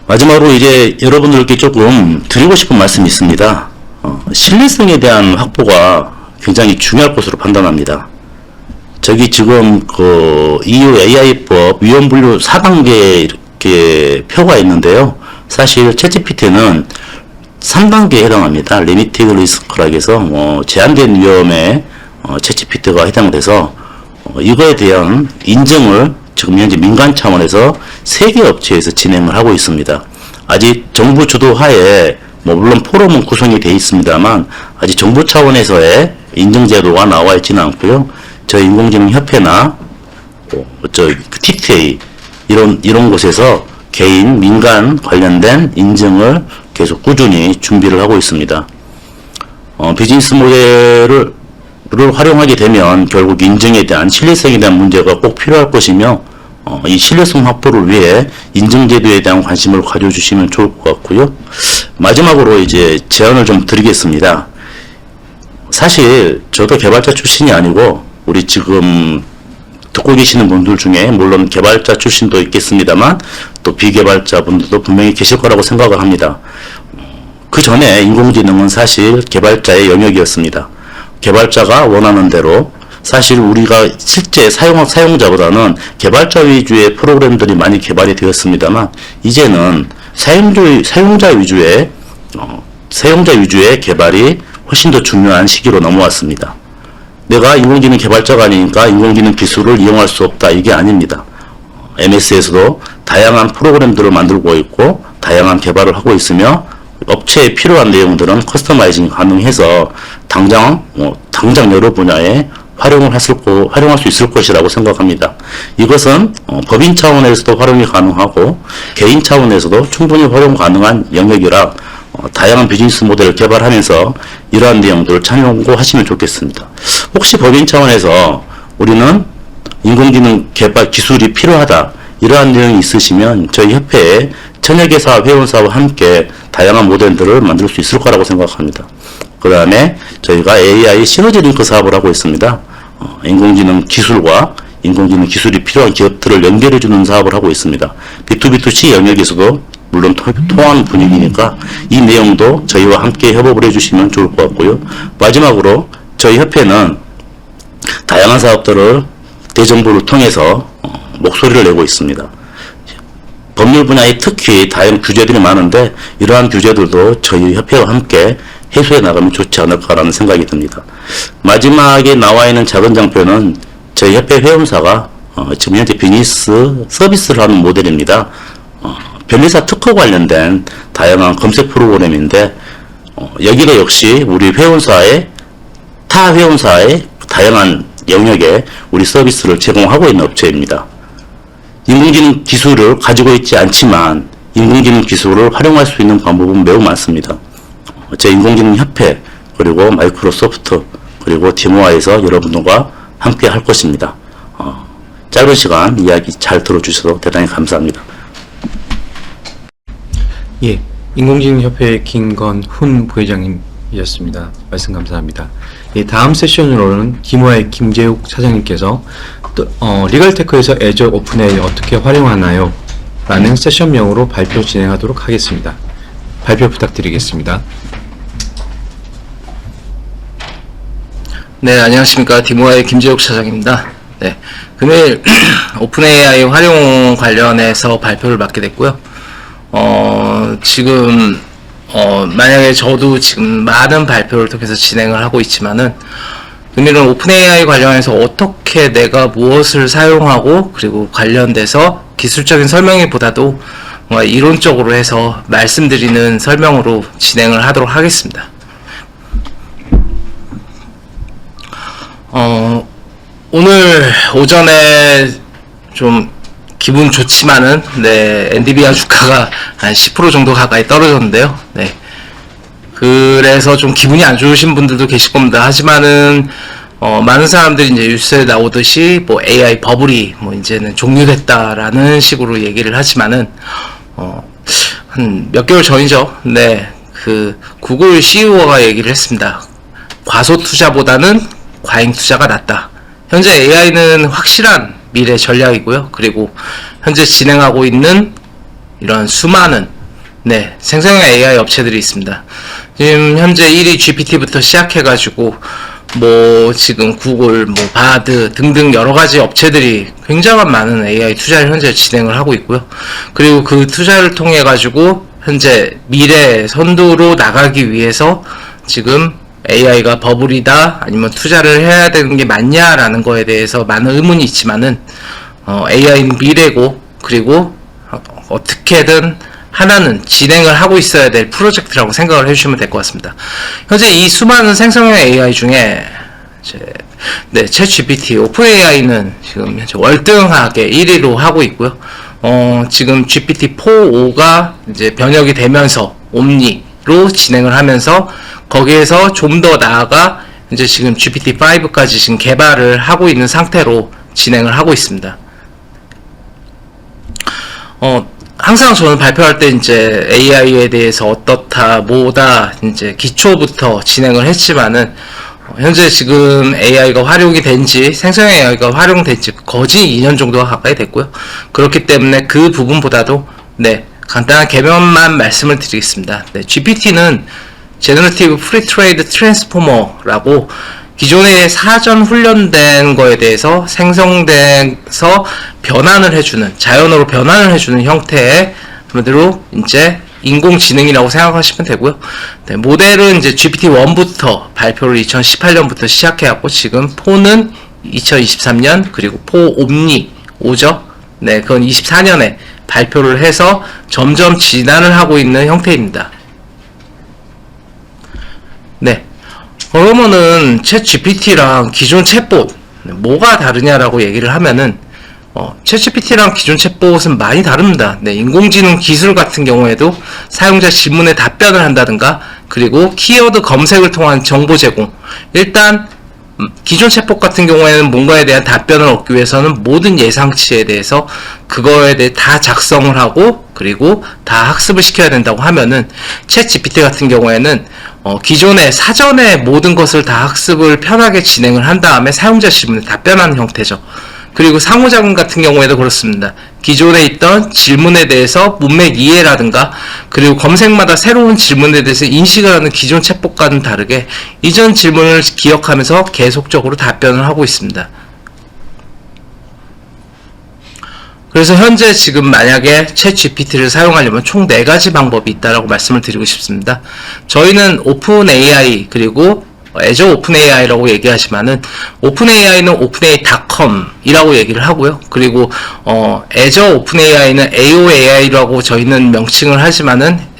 마지막으로 이제 여러분들께 조금 드리고 싶은 말씀이 있습니다. 신뢰성에 대한 확보가 굉장히 중요할 것으로 판단합니다. 저기 지금 그 EU AI법 위헌 분류 4단계 이렇게 표가 있는데요. 사실 챗GPT는 3단계에 해당합니다. 리미티드 리스크라고 해서 제한된 위험에 챗GPT가 해당돼서 이거에 대한 인증을 지금 현재 민간 차원에서 3개 업체에서 진행을 하고 있습니다. 아직 정부 주도 하에 물론 포럼은 구성이 되어 있습니다만 아직 정부 차원에서의 인증 제도가 나와 있지는 않고요. 저희 인공지능 협회나 TTA 이런 곳에서 개인 민간 관련된 인증을 계속 꾸준히 준비를 하고 있습니다. 비즈니스 모델을 활용하게 되면 결국 인증에 대한 신뢰성에 대한 문제가 꼭 필요할 것이며 이 신뢰성 확보를 위해 인증 제도에 대한 관심을 가져주시면 좋을 것 같고요. 마지막으로 이제 제안을 좀 드리겠습니다. 사실 저도 개발자 출신이 아니고 우리 지금 듣고 계시는 분들 중에 물론 개발자 출신도 있겠습니다만 또 비개발자 분들도 분명히 계실 거라고 생각을 합니다. 그 전에 인공지능은 사실 개발자의 영역이었습니다. 개발자가 원하는 대로 사실 우리가 실제 사용자보다는 개발자 위주의 프로그램들이 많이 개발이 되었습니다만 이제는 사용자 위주의 개발이 훨씬 더 중요한 시기로 넘어왔습니다. 내가 인공지능 개발자가 아니니까 인공지능 기술을 이용할 수 없다 이게 아닙니다. MS에서도 다양한 프로그램들을 만들고 있고 다양한 개발을 하고 있으며 업체에 필요한 내용들은 커스터마이징 가능해서 당장 여러 분야에 활용할 수 있을 것이라고 생각합니다. 이것은 법인 차원에서도 활용이 가능하고 개인 차원에서도 충분히 활용 가능한 영역이라 다양한 비즈니스 모델을 개발하면서 이러한 내용들을 참고하시면 좋겠습니다. 혹시 법인 차원에서 우리는 인공지능 개발 기술이 필요하다 이러한 내용이 있으시면 저희 협회에 천여개사 회원사와 함께 다양한 모델들을 만들 수 있을 거라고 생각합니다. 그 다음에 저희가 AI 시너지 링크 사업을 하고 있습니다. 인공지능 기술과 인공지능 기술이 필요한 기업들을 연결해주는 사업을 하고 있습니다. B2B2C 영역에서도 물론 통하는 분위기니까 이 내용도 저희와 함께 협업을 해주시면 좋을 것 같고요. 마지막으로 저희 협회는 다양한 사업들을 대정부를 통해서 목소리를 내고 있습니다. 법률 분야에 특히 다양한 규제들이 많은데 이러한 규제들도 저희 협회와 함께 해소해 나가면 좋지 않을까라는 생각이 듭니다. 마지막에 나와 있는 작은 장표는 저희 협회 회원사가 지금 현재 비즈니스 서비스를 하는 모델입니다. 변리사 특허 관련된 다양한 검색 프로그램인데 여기도 역시 우리 회원사의 타 회원사의 다양한 영역에 우리 서비스를 제공하고 있는 업체입니다. 인공지능 기술을 가지고 있지 않지만 인공지능 기술을 활용할 수 있는 방법은 매우 많습니다. 제 인공지능 협회 그리고 마이크로소프트 그리고 디모아에서 여러분들과 함께 할 것입니다. 짧은 시간 이야기 잘 들어주셔서 대단히 감사합니다. 예, 인공지능협회 김건훈 부회장님이었습니다. 말씀 감사합니다. 예, 다음 세션으로는 디모아의 김재욱 차장님께서 리걸테크에서 애저 오픈AI 어떻게 활용하나요? 라는 세션명으로 발표 진행하도록 하겠습니다. 발표 부탁드리겠습니다. 네, 안녕하십니까. 디모아의 김재욱 차장입니다. 네, 금일 오픈AI 활용 관련해서 발표를 맡게 됐고요. 지금 만약에 저도 지금 많은 발표를 통해서 진행을 하고 있지만은 금일은 오픈AI 관련해서 어떻게 내가 무엇을 사용하고 그리고 관련돼서 기술적인 설명보다도 이론적으로 해서 말씀드리는 설명으로 진행을 하도록 하겠습니다. 오늘 오전에 좀 기분 좋지만은 엔비디아 주가가 한 10% 정도 가까이 떨어졌는데요. 네. 그래서 좀 기분이 안 좋으신 분들도 계실 겁니다. 하지만은 많은 사람들이 이제 뉴스에 나오듯이 AI 버블이 이제는 종료됐다라는 식으로 얘기를 하지만은 한 몇 개월 전이죠. 네. 그 구글 CEO가 얘기를 했습니다. 과소 투자보다는 과잉 투자가 낫다. 현재 AI는 확실한 미래 전략이고요. 그리고 현재 진행하고 있는 이런 수많은 생성형 AI 업체들이 있습니다. 지금 현재 1위 GPT부터 시작해가지고 뭐 지금 구글, 뭐 바드 등등 여러 가지 업체들이 굉장한 많은 AI 투자를 현재 진행을 하고 있고요. 그리고 그 투자를 통해 가지고 현재 미래 선두로 나가기 위해서 지금 AI가 버블이다 아니면 투자를 해야 되는 게 맞냐라는 거에 대해서 많은 의문이 있지만은 AI는 미래고, 그리고 어떻게든 하나는 진행을 하고 있어야 될 프로젝트라고 생각을 해주시면 될 것 같습니다. 현재 이 수많은 생성형 AI 중에 챗GPT, 오픈AI는 지금 현재 월등하게 1위로 하고 있고요. 지금 GPT-4.5가 이제 번역이 되면서 옴니로 진행을 하면서 거기에서 좀 더 나아가 이제 지금 GPT-5까지 지금 개발을 하고 있는 상태로 진행을 하고 있습니다. 항상 저는 발표할 때 이제 AI에 대해서 어떻다, 뭐다, 이제 기초부터 진행을 했지만은, 현재 지금 AI가 활용이 된 지, 생성형 AI가 활용된 지 거의 2년 정도가 가까이 됐고요. 그렇기 때문에 그 부분보다도, 간단한 개념만 말씀을 드리겠습니다. GPT는 Generative Pre-trained Transformer라고 기존에 사전 훈련된 거에 대해서 생성돼서 변환을 해주는, 자연어로 변환을 해주는 형태의 한마디로 이제 인공지능이라고 생각하시면 되고요. 모델은 이제 GPT-1부터 발표를 2018년부터 시작해왔고, 지금 4는 2023년, 그리고 4 옴니 5죠. 그건 24년에 발표를 해서 점점 진화를 하고 있는 형태입니다. 그러면은 챗 GPT랑 기존 챗봇 뭐가 다르냐라고 얘기를 하면은 챗 GPT랑 기존 챗봇은 많이 다릅니다. 인공지능 기술 같은 경우에도 사용자 질문에 답변을 한다든가, 그리고 키워드 검색을 통한 정보 제공. 일단 기존 챗봇 같은 경우에는 뭔가에 대한 답변을 얻기 위해서는 모든 예상치에 대해서 그거에 대해 다 작성을 하고, 그리고 다 학습을 시켜야 된다고 하면은 챗 GPT 같은 경우에는 기존에 사전에 모든 것을 다 학습을 편하게 진행을 한 다음에 사용자 질문에 답변하는 형태죠. 그리고 상호작용 같은 경우에도 그렇습니다. 기존에 있던 질문에 대해서 문맥 이해라든가, 그리고 검색마다 새로운 질문에 대해서 인식을 하는 기존 챗봇과는 다르게 이전 질문을 기억하면서 계속적으로 답변을 하고 있습니다. 그래서 현재 지금 만약에 챗 GPT를 사용하려면 총 4가지 방법이 있다라고 말씀을 드리고 싶습니다. 저희는 오픈AI 그리고 애저 오픈AI라고 얘기하지만은, 오픈AI는 openai.com이라고 얘기를 하고요. 그리고 애저 오픈AI는 AOAI라고 저희는 명칭을 하지만은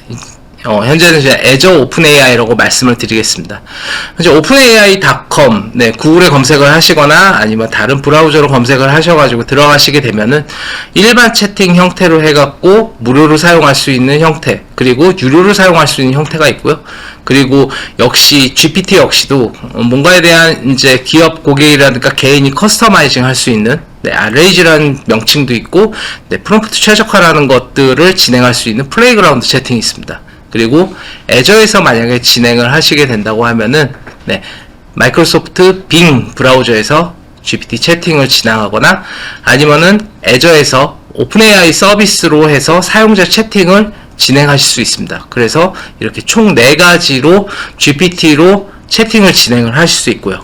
현재는 이제 애저 오픈AI라고 말씀을 드리겠습니다. 현재 openai.com, 구글에 검색을 하시거나 아니면 다른 브라우저로 검색을 하셔가지고 들어가시게 되면은 일반 채팅 형태로 해갖고 무료로 사용할 수 있는 형태, 그리고 유료로 사용할 수 있는 형태가 있고요. 그리고 역시 GPT 역시도 뭔가에 대한 이제 기업 고객이라든가 개인이 커스터마이징 할 수 있는 array라는 명칭도 있고, 프롬프트 최적화라는 것들을 진행할 수 있는 플레이그라운드 채팅이 있습니다. 그리고 애저에서 만약에 진행을 하시게 된다고 하면은 마이크로소프트 빙 브라우저에서 GPT 채팅을 진행하거나, 아니면은 애저에서 오픈AI 서비스로 해서 사용자 채팅을 진행하실 수 있습니다. 그래서 이렇게 총 4가지로 GPT로 채팅을 진행을 하실 수 있고요.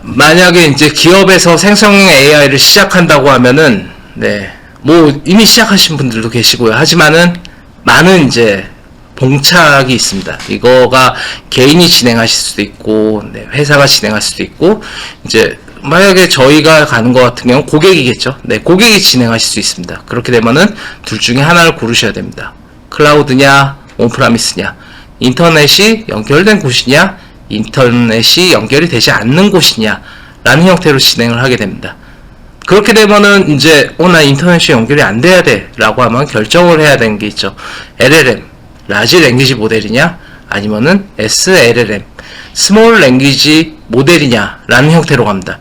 만약에 이제 기업에서 생성형 AI를 시작한다고 하면은 뭐 이미 시작하신 분들도 계시고요. 하지만은 많은 이제 봉착이 있습니다. 이거가 개인이 진행하실 수도 있고, 회사가 진행할 수도 있고, 이제 만약에 저희가 가는 것 같은 경우는 고객이겠죠. 고객이 진행하실 수 있습니다. 그렇게 되면은 둘 중에 하나를 고르셔야 됩니다. 클라우드냐, 온프라미스냐, 인터넷이 연결된 곳이냐, 인터넷이 연결이 되지 않는 곳이냐 라는 형태로 진행을 하게 됩니다. 그렇게 되면은 이제 나 인터넷이 연결이 안 돼야 돼 라고 하면 결정을 해야 되는 게 있죠. LLM, 라지 랭귀지 모델이냐, 아니면은 SLLM, 스몰 랭귀지 모델이냐 라는 형태로 갑니다.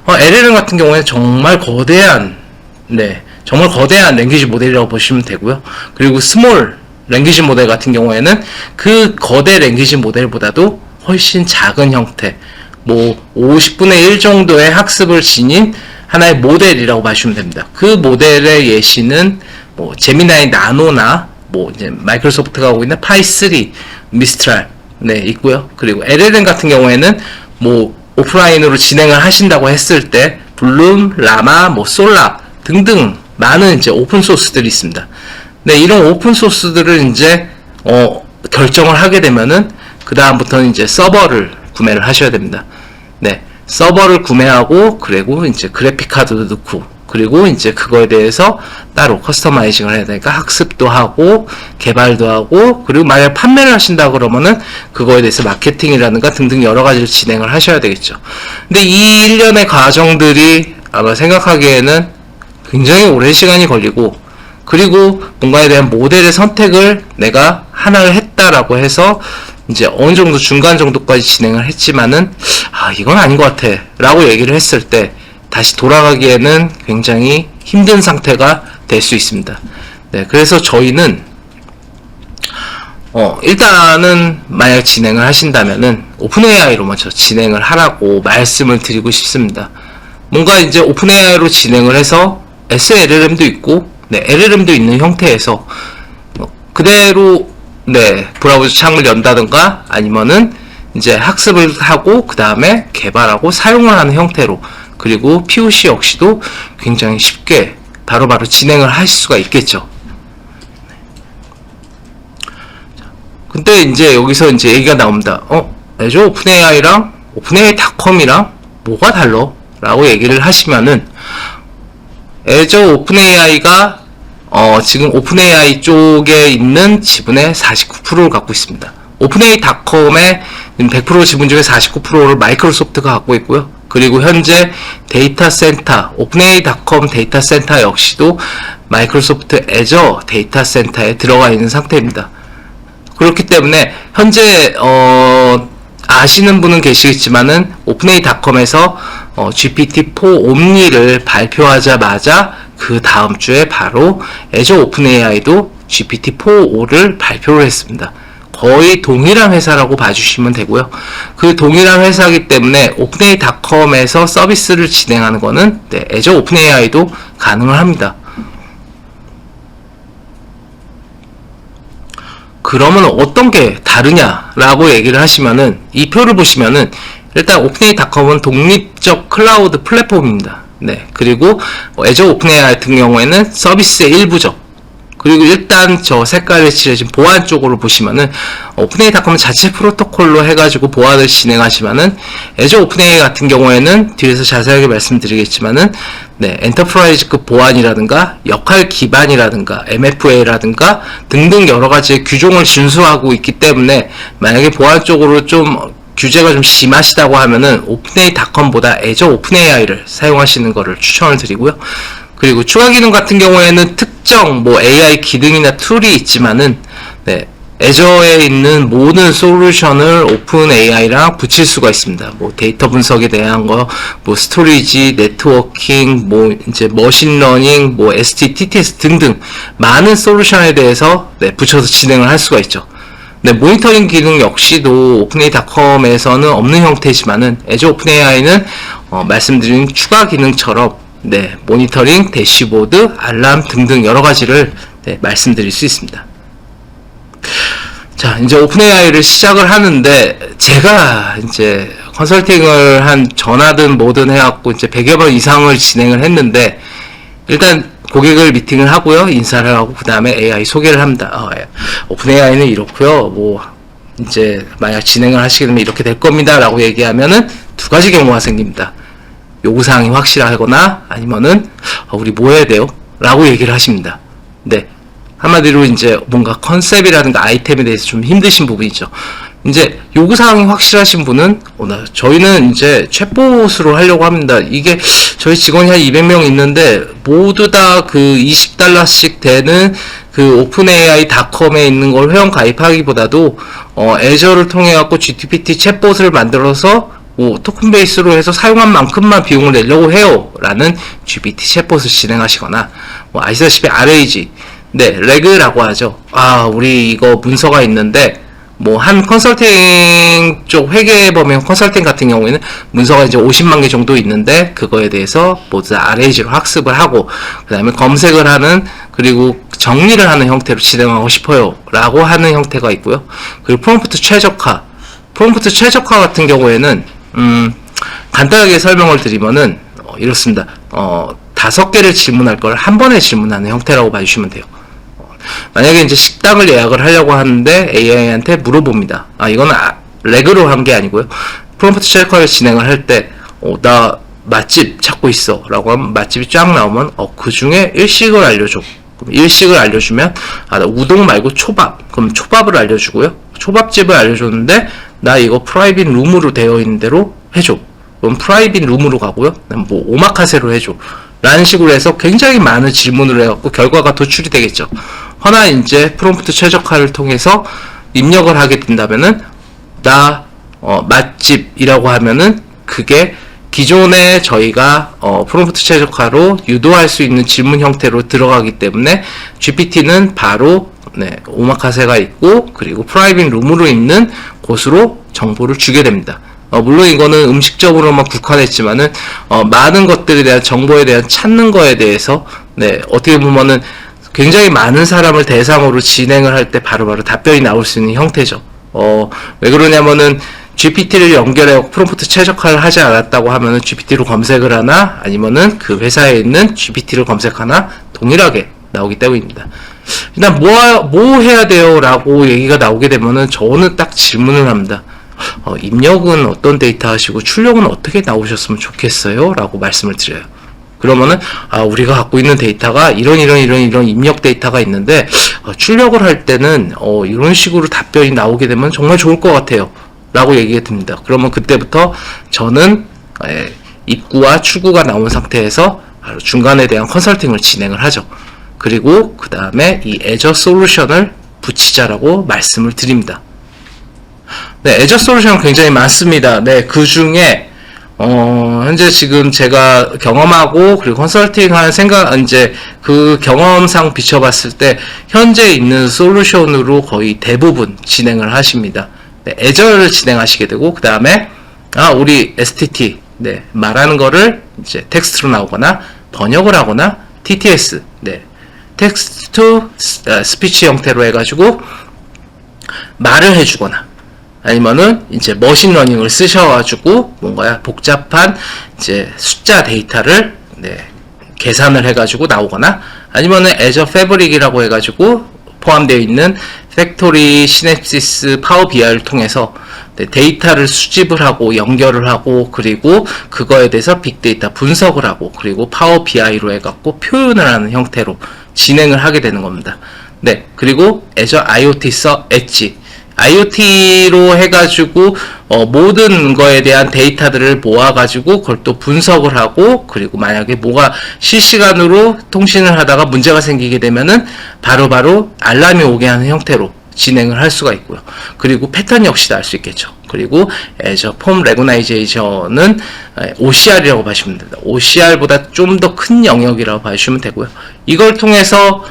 LLM 같은 경우에는 정말 거대한 랭귀지 모델이라고 보시면 되고요. 그리고 스몰 랭귀지 모델 같은 경우에는 그 거대 랭귀지 모델보다도 훨씬 작은 형태, 뭐 50분의 1 정도의 학습을 지닌 하나의 모델이라고 봐주시면 됩니다. 그 모델의 예시는 뭐 제미나이 나노나 뭐 이제 마이크로소프트가 하고 있는 파이3, 미스트랄, 네, 있고요. 그리고 LLM 같은 경우에는 뭐 오프라인으로 진행을 하신다고 했을 때 블룸, 라마, 뭐 솔라 등등 많은 이제 오픈 소스들이 있습니다. 네, 이런 오픈 소스들을 이제 결정을 하게 되면은 그 다음부터는 이제 서버를 구매를 하셔야 됩니다. 네, 서버를 구매하고 그리고 이제 그래픽 카드도 넣고 그리고 이제 그거에 대해서 따로 커스터마이징을 해야 되니까 학습도 하고 개발도 하고 그리고 만약 판매를 하신다 그러면은 그거에 대해서 마케팅이라든가 등등 여러 가지를 진행을 하셔야 되겠죠. 근데 이 일련의 과정들이 아마 생각하기에는 굉장히 오랜 시간이 걸리고 그리고 뭔가에 대한 모델의 선택을 내가 하나를 했다라고 해서 이제 어느 정도 중간 정도까지 진행을 했지만은 이건 아닌 것 같아 라고 얘기를 했을 때 다시 돌아가기에는 굉장히 힘든 상태가 될 수 있습니다. 네, 그래서 저희는 일단은 만약 진행을 하신다면은 오픈AI로 먼저 진행을 하라고 말씀을 드리고 싶습니다. 뭔가 이제 오픈AI로 진행을 해서 SLLM도 있고 네, LLM도 있는 형태에서 그대로 네, 브라우저 창을 연다든가 아니면은 이제 학습을 하고 그 다음에 개발하고 사용을 하는 형태로 그리고 POC 역시도 굉장히 쉽게 바로바로 진행을 하실 수가 있겠죠. 근데 이제 여기서 이제 얘기가 나옵니다. 애저 오픈AI랑 오픈AI.com이랑 뭐가 달라? 라고 얘기를 하시면은 애저 오픈AI가 지금 오픈AI 쪽에 있는 지분의 49%를 갖고 있습니다. 오픈AI.com의 100% 지분 중에 49%를 마이크로소프트가 갖고 있고요. 그리고 현재 데이터 센터, 오픈AI.com 데이터 센터 역시도 마이크로소프트 애저 데이터 센터에 들어가 있는 상태입니다. 그렇기 때문에 현재 아시는 분은 계시겠지만은 오픈AI.com에서 GPT-4 옴니를 발표하자마자 그 다음 주에 바로 애저 오픈AI도 GPT-4.5를 발표를 했습니다. 거의 동일한 회사라고 봐주시면 되고요. 그 동일한 회사이기 때문에 오픈AI.com에서 서비스를 진행하는 거는 네, 애저 오픈AI도 가능을 합니다. 그러면 어떤 게 다르냐라고 얘기를 하시면은 이 표를 보시면은 일단 오픈AI.com은 독립적 클라우드 플랫폼입니다. 네, 그리고 애저 오픈AI 같은 경우에는 서비스의 일부죠. 그리고 일단 저 색깔에 칠해진 보안 쪽으로 보시면은 오픈AI.com은 자체 프로토콜로 해가지고 보안을 진행하지만은 애저 오픈AI 같은 경우에는 뒤에서 자세하게 말씀드리겠지만은 네, 엔터프라이즈급 보안이라든가 역할 기반이라든가 MFA라든가 등등 여러 가지의 규정을 준수하고 있기 때문에 만약에 보안 쪽으로 좀 규제가 좀 심하시다고 하면은 오픈AI.com보다 애저 오픈AI를 사용하시는 것을 추천을 드리고요. 그리고 추가 기능 같은 경우에는 특정 뭐 AI 기능이나 툴이 있지만은 네, 애저에 있는 모든 솔루션을 오픈AI랑 붙일 수가 있습니다. 뭐 데이터 분석에 대한 거, 뭐 스토리지, 네트워킹, 뭐 이제 머신러닝, 뭐 ST, TTS 등등 많은 솔루션에 대해서 네, 붙여서 진행을 할 수가 있죠. 네, 모니터링 기능 역시도 오픈AI.com에서는 없는 형태지만은 애저 오픈AI는 말씀드린 추가 기능처럼 네, 모니터링, 대시보드, 알람 등등 여러 가지를 네, 말씀드릴 수 있습니다. 자, 이제 오픈AI를 시작을 하는데 제가 이제 컨설팅을 한 전화든 뭐든 해갖고 이제 100여 번 이상을 진행을 했는데 일단 고객을 미팅을 하고요, 인사를 하고 그 다음에 AI 소개를 합니다. 오픈AI는 이렇고요, 뭐 이제 만약 진행을 하시게 되면 이렇게 될 겁니다라고 얘기하면은 두 가지 경우가 생깁니다. 요구사항이 확실하거나 아니면은 우리 뭐 해야 돼요? 라고 얘기를 하십니다. 네, 한마디로 이제 뭔가 컨셉이라든가 아이템에 대해서 좀 힘드신 부분이죠. 이제 요구사항이 확실하신 분은 저희는 이제 챗봇으로 하려고 합니다. 이게 저희 직원이 한 200명 있는데 모두 다 그 $20씩 되는 그 오픈AI.com에 있는 걸 회원 가입하기보다도 애저를 통해 갖고 GPT 챗봇을 만들어서 토큰 베이스로 해서 사용한 만큼만 비용을 내려고 해요 라는 GPT 챗봇을 진행하시거나 아시다시피 RAG 네, 레그라고 하죠. 우리 이거 문서가 있는데 한 컨설팅 쪽 회계범용 컨설팅 같은 경우에는 문서가 이제 50만 개 정도 있는데 그거에 대해서 모두 다 RAG로 학습을 하고 그 다음에 검색을 하는 그리고 정리를 하는 형태로 진행하고 싶어요 라고 하는 형태가 있고요. 그리고 프롬프트 최적화 프롬프트 최적화 같은 경우에는 간단하게 설명을 드리면은 이렇습니다. 5개를 질문할 걸 한 번에 질문하는 형태라고 봐주시면 돼요. 만약에 이제 식당을 예약을 하려고 하는데 AI한테 물어봅니다. 이건 레그로 한 게 아니고요. 프롬프트 최적화를 진행을 할 때, 나 맛집 찾고 있어. 라고 하면 맛집이 쫙 나오면, 그 중에 일식을 알려줘. 그럼 일식을 알려주면, 나 우동 말고 초밥. 그럼 초밥을 알려주고요. 초밥집을 알려줬는데, 나 이거 프라이빗 룸으로 되어 있는 대로 해줘. 그럼 프라이빗 룸으로 가고요. 뭐, 오마카세로 해줘. 라는 식으로 해서 굉장히 많은 질문을 해갖고 결과가 도출이 되겠죠. 허나 이제 프롬프트 최적화를 통해서 입력을 하게 된다면은, 나, 맛집이라고 하면은, 그게 기존에 저희가 프롬프트 최적화로 유도할 수 있는 질문 형태로 들어가기 때문에 GPT는 바로 오마카세가 있고 그리고 프라이빗 룸으로 있는 곳으로 정보를 주게 됩니다. 물론 이거는 음식적으로만 국한했지만은 많은 것들에 대한 정보에 대한 찾는 거에 대해서 어떻게 보면은 굉장히 많은 사람을 대상으로 진행을 할 때 바로바로 답변이 나올 수 있는 형태죠. 왜 그러냐면은 GPT를 연결해 프롬프트 최적화를 하지 않았다고 하면은 GPT로 검색을 하나 아니면은 그 회사에 있는 GPT를 검색하나 동일하게 나오기 때문입니다. 일단 뭐 해야 돼요? 라고 얘기가 나오게 되면은 저는 딱 질문을 합니다. 입력은 어떤 데이터 하시고 출력은 어떻게 나오셨으면 좋겠어요? 라고 말씀을 드려요. 그러면은 우리가 갖고 있는 데이터가 이런 입력 데이터가 있는데 출력을 할 때는 이런 식으로 답변이 나오게 되면 정말 좋을 것 같아요. 라고 얘기가 됩니다. 그러면 그때부터 저는 입구와 출구가 나온 상태에서 바로 중간에 대한 컨설팅을 진행을 하죠. 그리고 그 다음에 이 애저 솔루션을 붙이자라고 말씀을 드립니다. 애저 솔루션은 굉장히 많습니다. 그 중에 현재 지금 제가 경험하고 그리고 컨설팅하는 이제 그 경험상 비춰봤을 때 현재 있는 솔루션으로 거의 대부분 진행을 하십니다. 애저를 진행하시게 되고 그 다음에 우리 STT 말하는 거를 이제 텍스트로 나오거나 번역을 하거나 TTS 텍스트 투 스피치 형태로 해가지고 말을 해주거나 아니면은 이제 머신러닝을 쓰셔가지고 뭔가 복잡한 이제 숫자 데이터를 계산을 해가지고 나오거나 아니면은 애저 패브릭이라고 해가지고 포함되어 있는 팩토리, 시냅시스, 파워 BI를 통해서 데이터를 수집을 하고 연결을 하고 그리고 그거에 대해서 빅데이터 분석을 하고 그리고 파워 BI로 해갖고 표현을 하는 형태로 진행을 하게 되는 겁니다. 그리고 애저 IoT 엣지 IoT로 해가지고 모든 거에 대한 데이터들을 모아가지고 그걸 또 분석을 하고 그리고 만약에 뭐가 실시간으로 통신을 하다가 문제가 생기게 되면은 바로바로 알람이 오게 하는 형태로 진행을 할 수가 있고요. 그리고 패턴 역시도 알 수 있겠죠. 그리고 애저 폼 레고나이제이션은 OCR이라고 봐주시면 됩니다. OCR보다 좀 더 큰 영역이라고 봐주시면 되고요. 이걸 통해서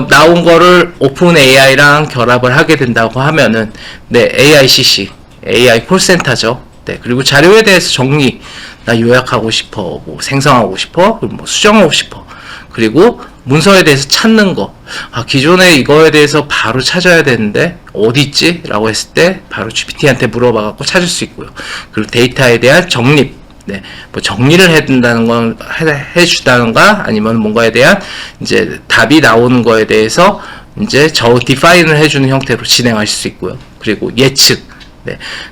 나온 거를 오픈 AI랑 결합을 하게 된다고 하면은, AICC, AI 콜센터죠. 그리고 자료에 대해서 정리, 나 요약하고 싶어, 뭐 생성하고 싶어, 뭐 수정하고 싶어. 그리고 문서에 대해서 찾는 거, 기존에 이거에 대해서 바로 찾아야 되는데, 어디 있지? 라고 했을 때, 바로 GPT한테 물어봐갖고 찾을 수 있고요. 그리고 데이터에 대한 정립, 뭐 정리를 해준다는 건 해주다는가 아니면 뭔가에 대한 이제 답이 나오는 거에 대해서 이제 디파인을 해주는 형태로 진행하실 수 있고요. 그리고 예측,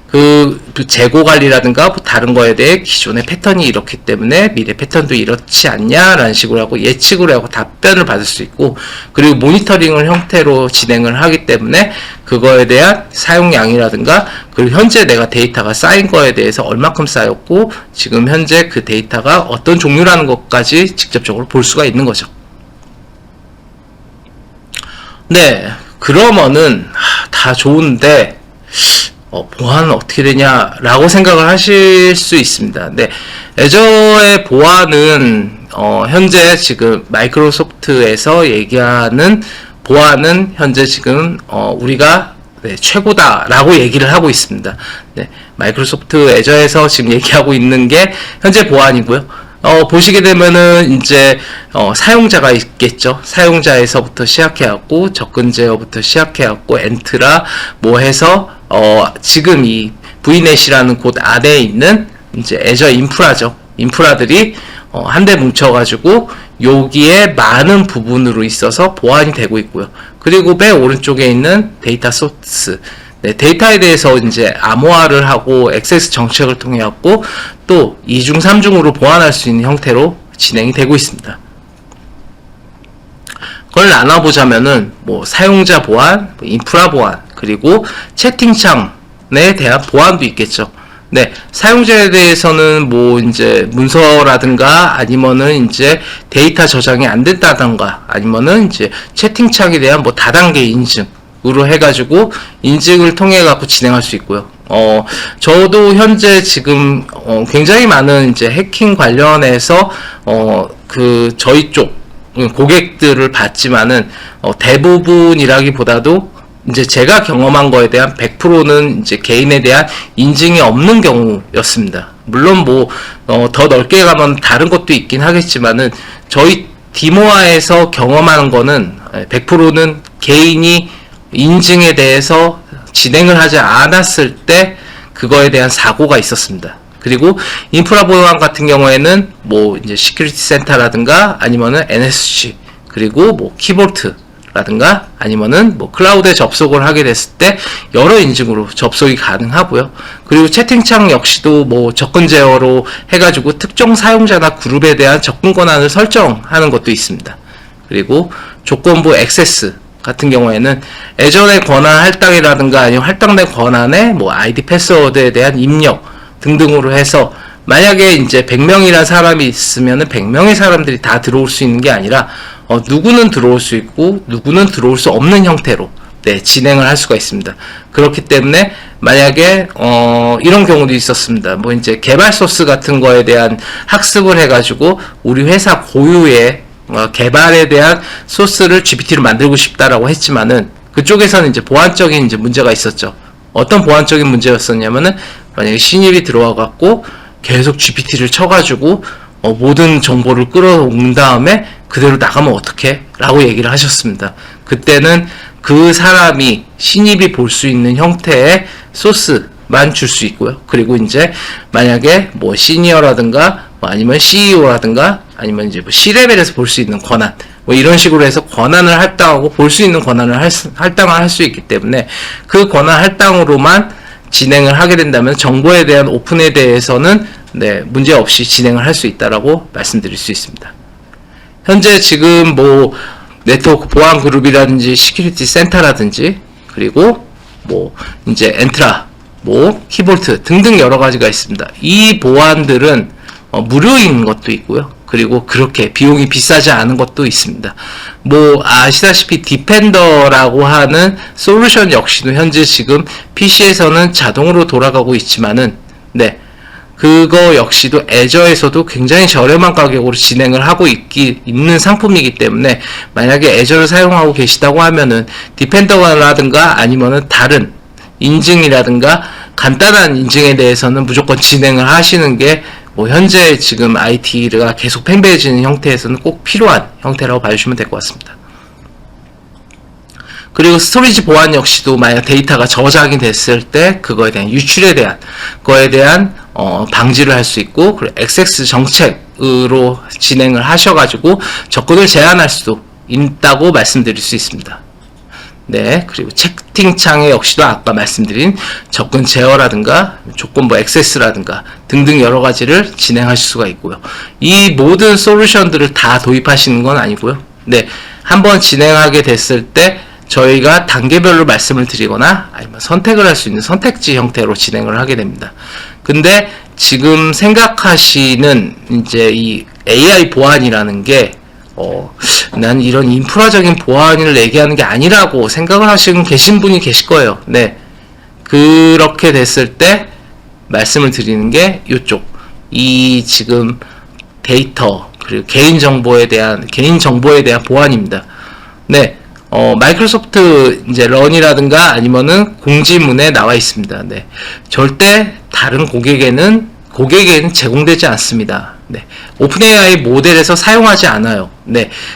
그 재고 관리라든가 뭐 다른 거에 대해 기존의 패턴이 이렇기 때문에 미래 패턴도 이렇지 않냐라는 식으로 하고 예측을 하고 답변을 받을 수 있고 그리고 모니터링을 형태로 진행을 하기 때문에 그거에 대한 사용량이라든가 그리고 현재 내가 데이터가 쌓인 거에 대해서 얼마큼 쌓였고 지금 현재 그 데이터가 어떤 종류라는 것까지 직접적으로 볼 수가 있는 거죠. 그러면은 다 좋은데 보안은 어떻게 되냐라고 생각을 하실 수 있습니다. 애저의 보안은 현재 지금 마이크로소프트에서 얘기하는 보안은 현재 지금 우리가 최고다라고 얘기를 하고 있습니다. 마이크로소프트 애저에서 지금 얘기하고 있는 게 현재 보안이고요. 보시게 되면은 이제 사용자가 있겠죠. 사용자에서부터 시작해갖고 접근 제어부터 시작해갖고 엔트라 뭐 해서 지금 이 VNet이라는 곳 안에 있는 이제 애저 인프라죠. 인프라들이 한데 뭉쳐가지고 여기에 많은 부분으로 있어서 보완이 되고 있고요. 그리고 맨 오른쪽에 있는 데이터 소스. 네, 데이터에 대해서 이제 암호화를 하고 액세스 정책을 통해 갖고 또 2중, 3중으로 보완할 수 있는 형태로 진행이 되고 있습니다. 그걸 나눠보자면은 뭐 사용자 보안, 인프라 보안, 그리고 채팅창에 대한 보안도 있겠죠. 네, 사용자에 대해서는 뭐 이제 문서라든가 아니면은 이제 데이터 저장이 안 된다던가 아니면은 이제 채팅창에 대한 뭐 다단계 인증으로 해가지고 인증을 통해 갖고 진행할 수 있고요. 저도 현재 지금 굉장히 많은 이제 해킹 관련해서 저희 쪽 고객들을 봤지만은 대부분이라기보다도 이제 제가 경험한 거에 대한 100%는 이제 개인에 대한 인증이 없는 경우였습니다. 물론 뭐 더 넓게 가면 다른 것도 있긴 하겠지만은 저희 디모아에서 경험하는 거는 100%는 개인이 인증에 대해서 진행을 하지 않았을 때 그거에 대한 사고가 있었습니다. 그리고 인프라 보안 같은 경우에는 뭐 이제 시큐리티 센터라든가 아니면은 NSC 그리고 뭐 키볼트라든가 아니면은 뭐 클라우드에 접속을 하게 됐을 때 여러 인증으로 접속이 가능하고요. 그리고 채팅창 역시도 뭐 접근 제어로 해가지고 특정 사용자나 그룹에 대한 접근 권한을 설정하는 것도 있습니다. 그리고 조건부 액세스 같은 경우에는 애전의 권한 할당이라든가 아니면 할당된 권한의 뭐 아이디 패스워드에 대한 입력 등등으로 해서 만약에 이제 100명이라는 사람이 있으면은 100명의 사람들이 다 들어올 수 있는 게 아니라 누구는 들어올 수 있고 누구는 들어올 수 없는 형태로 진행을 할 수가 있습니다. 그렇기 때문에 만약에 이런 경우도 있었습니다. 뭐 이제 개발 소스 같은 거에 대한 학습을 해가지고 우리 회사 고유의 개발에 대한 소스를 GPT로 만들고 싶다라고 했지만은 그쪽에서는 이제 보안적인 이제 문제가 있었죠. 어떤 보안적인 문제였었냐면은 만약에 신입이 들어와 갖고 계속 GPT를 쳐가지고 모든 정보를 끌어온 다음에 그대로 나가면 어떡해? 라고 얘기를 하셨습니다. 그때는 그 사람이 신입이 볼 수 있는 형태의 소스만 줄 수 있고요. 그리고 이제 만약에 뭐 시니어라든가 뭐 아니면 CEO라든가 아니면 이제 뭐 C레벨에서 볼 수 있는 권한 뭐 이런 식으로 해서 권한을 할당하고 볼 수 있는 권한을 할당을 할 수 있기 때문에 그 권한 할당으로만 진행을 하게 된다면 정보에 대한 오픈에 대해서는 문제 없이 진행을 할 수 있다라고 말씀드릴 수 있습니다. 현재 지금 뭐 네트워크 보안 그룹이라든지 시큐리티 센터라든지 그리고 뭐 이제 엔트라, 뭐 키볼트 등등 여러 가지가 있습니다. 이 보안들은 무료인 것도 있고요. 그리고 그렇게 비용이 비싸지 않은 것도 있습니다. 뭐 아시다시피 디펜더라고 하는 솔루션 역시도 현재 지금 PC에서는 자동으로 돌아가고 있지만은 그거 역시도 애저에서도 굉장히 저렴한 가격으로 진행을 하고 있는 상품이기 때문에 만약에 애저를 사용하고 계시다고 하면은 디펜더라든가 아니면은 다른 인증이라든가 간단한 인증에 대해서는 무조건 진행을 하시는 게 뭐 현재 지금 IT가 계속 팽배해지는 형태에서는 꼭 필요한 형태라고 봐주시면 될 것 같습니다. 그리고 스토리지 보안 역시도 만약 데이터가 저장이 됐을 때 그거에 대한 유출에 대한 거에 대한 방지를 할 수 있고 그리고 액세스 정책으로 진행을 하셔가지고 접근을 제한할 수도 있다고 말씀드릴 수 있습니다. 그리고 채팅창에 역시도 아까 말씀드린 접근 제어라든가 조건부 액세스라든가 등등 여러 가지를 진행하실 수가 있고요. 이 모든 솔루션들을 다 도입하시는 건 아니고요. 한번 진행하게 됐을 때 저희가 단계별로 말씀을 드리거나 아니면 선택을 할 수 있는 선택지 형태로 진행을 하게 됩니다. 근데 지금 생각하시는 이제 이 AI 보안이라는 게 난 이런 인프라적인 보안을 얘기하는 게 아니라고 생각을 하시는 계신 분이 계실 거예요. 그렇게 됐을 때 말씀을 드리는 게 이쪽 이 지금 데이터 그리고 개인 정보에 대한 보안입니다. 마이크로소프트 이제 런이라든가 아니면은 공지문에 나와 있습니다. 절대 다른 고객에게는 제공되지 않습니다. 오픈 AI 모델에서 사용하지 않아요.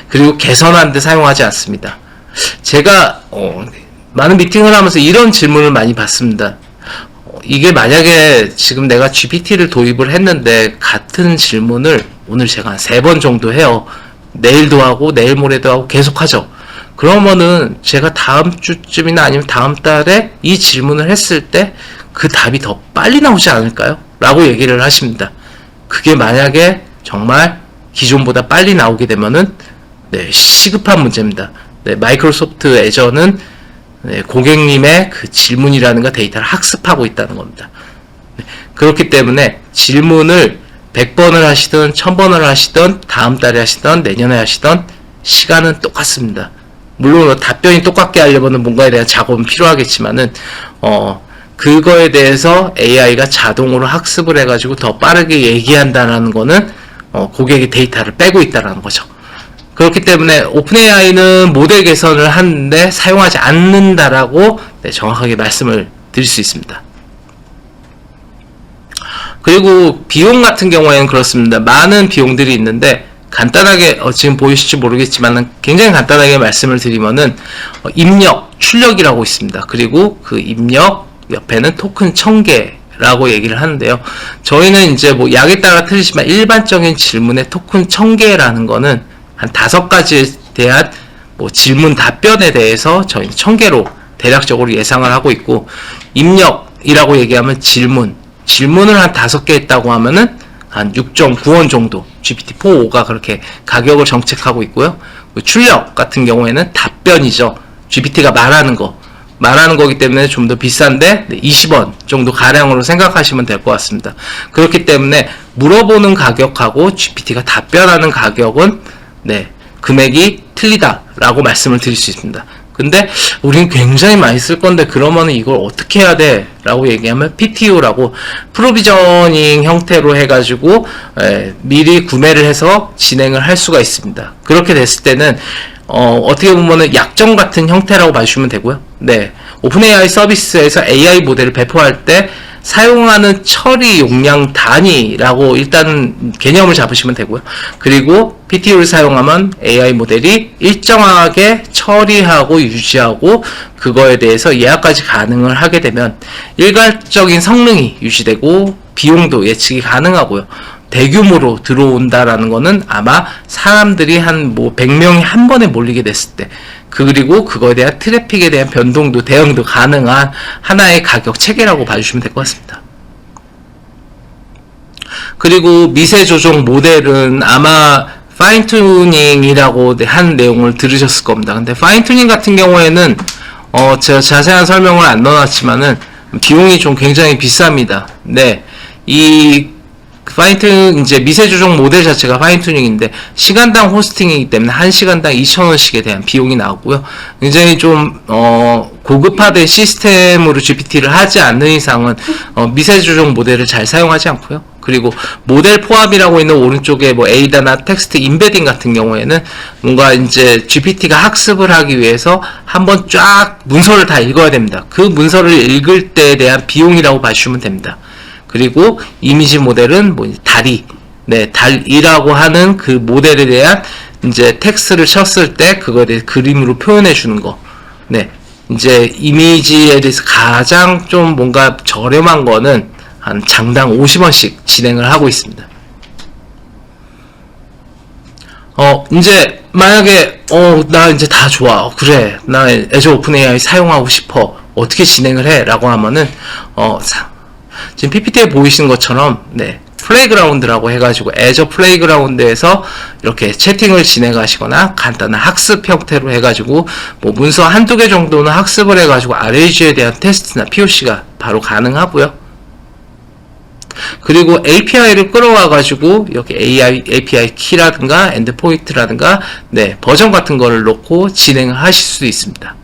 그리고 개선한 데 사용하지 않습니다. 제가 많은 미팅을 하면서 이런 질문을 많이 받습니다. 이게 만약에 지금 내가 GPT를 도입을 했는데 같은 질문을 오늘 제가 한 3번 정도 해요. 내일도 하고 내일 모레도 하고 계속 하죠. 그러면은 제가 다음 주쯤이나 아니면 다음 달에 이 질문을 했을 때 그 답이 더 빨리 나오지 않을까요? 라고 얘기를 하십니다. 그게 만약에 정말 기존보다 빨리 나오게 되면은 네, 시급한 문제입니다. 네, 마이크로소프트 애저는 네, 고객님의 그 질문이라든가 데이터를 학습하고 있다는 겁니다. 네, 그렇기 때문에 질문을 100번을 하시든 1000번을 하시든 다음 달에 하시든 내년에 하시든 시간은 똑같습니다. 물론 답변이 똑같게 하려면 뭔가에 대한 작업은 필요하겠지만은 그거에 대해서 AI가 자동으로 학습을 해가지고 더 빠르게 얘기한다는 거는 고객의 데이터를 빼고 있다는 거죠. 그렇기 때문에 오픈AI는 모델 개선을 하는데 사용하지 않는다라고 네, 정확하게 말씀을 드릴 수 있습니다. 그리고 비용 같은 경우에는 그렇습니다. 많은 비용들이 있는데 간단하게 지금 보이실지 모르겠지만 굉장히 간단하게 말씀을 드리면은 입력, 출력이라고 있습니다. 그리고 그 입력 옆에는 토큰 1000개라고 얘기를 하는데요. 저희는 이제 뭐 약에 따라 틀리지만 일반적인 질문의 토큰 1000개라는 거는 한 5가지에 대한 뭐 질문 답변에 대해서 저희는 1000개로 대략적으로 예상을 하고 있고, 입력이라고 얘기하면 질문을 한 5개 했다고 하면은 한 6.9원 정도 GPT-4 5가 그렇게 가격을 정책하고 있고요. 출력 같은 경우에는 답변이죠. GPT가 말하는 거기 때문에 좀 더 비싼데 20원 정도 가량으로 생각하시면 될 것 같습니다. 그렇기 때문에 물어보는 가격하고 GPT가 답변하는 가격은 네, 금액이 틀리다라고 말씀을 드릴 수 있습니다. 근데 우리는 굉장히 많이 쓸 건데 그러면 이걸 어떻게 해야 돼? 라고 얘기하면 PTU라고 프로비저닝 형태로 해가지고 미리 구매를 해서 진행을 할 수가 있습니다. 그렇게 됐을 때는 어떻게 보면은 약정 같은 형태라고 봐주시면 되고요. 네, 오픈AI 서비스에서 AI 모델을 배포할 때 사용하는 처리 용량 단위라고 일단 개념을 잡으시면 되고요. 그리고 PTU를 사용하면 AI 모델이 일정하게 처리하고 유지하고 그거에 대해서 예약까지 가능을 하게 되면 일괄적인 성능이 유지되고 비용도 예측이 가능하고요. 대규모로 들어온다라는 거는 아마 사람들이 한 뭐 100명이 한 번에 몰리게 됐을 때 그리고 그거에 대한 트래픽에 대한 변동도 대응도 가능한 하나의 가격 체계라고 봐주시면 될 것 같습니다. 그리고 미세 조정 모델은 아마 파인튜닝이라고 한 내용을 들으셨을 겁니다. 근데 파인튜닝 같은 경우에는 제가 자세한 설명을 안 넣어놨지만은 비용이 좀 굉장히 비쌉니다. 네, 이 이제 미세 조정 모델 자체가 파인튜닝인데 시간당 호스팅이기 때문에 1시간당 2,000원씩에 대한 비용이 나오고요. 굉장히 좀 고급화된 시스템으로 GPT를 하지 않는 이상은 미세 조정 모델을 잘 사용하지 않고요. 그리고 모델 포함이라고 있는 오른쪽에 뭐 에이다나 텍스트 임베딩 같은 경우에는 뭔가 이제 GPT가 학습을 하기 위해서 한번 쫙 문서를 다 읽어야 됩니다. 그 문서를 읽을 때에 대한 비용이라고 봐주시면 됩니다. 그리고 이미지 모델은 뭐 달이라고 하는 그 모델에 대한 이제 텍스트를 쳤을 때 그거에 대해 그림으로 표현해 주는 거. 네, 이제 이미지에 대해서 가장 좀 뭔가 저렴한 거는 한 장당 50원씩 진행을 하고 있습니다. 이제 만약에 나 이제 다 좋아. 그래, 나 애저 오픈 AI 사용하고 싶어. 어떻게 진행을 해? 라고 하면은 지금 PPT에 보이시는 것처럼 네, 플레이그라운드라고 해가지고 애저 플레이그라운드에서 이렇게 채팅을 진행하시거나 간단한 학습 형태로 해가지고 뭐 문서 한두 개 정도는 학습을 해가지고 RAG에 대한 테스트나 POC가 바로 가능하고요. 그리고 API를 끌어와가지고 여기 API 키라든가 엔드포인트라든가 네, 버전 같은 거를 놓고 진행을 하실 수도 있습니다.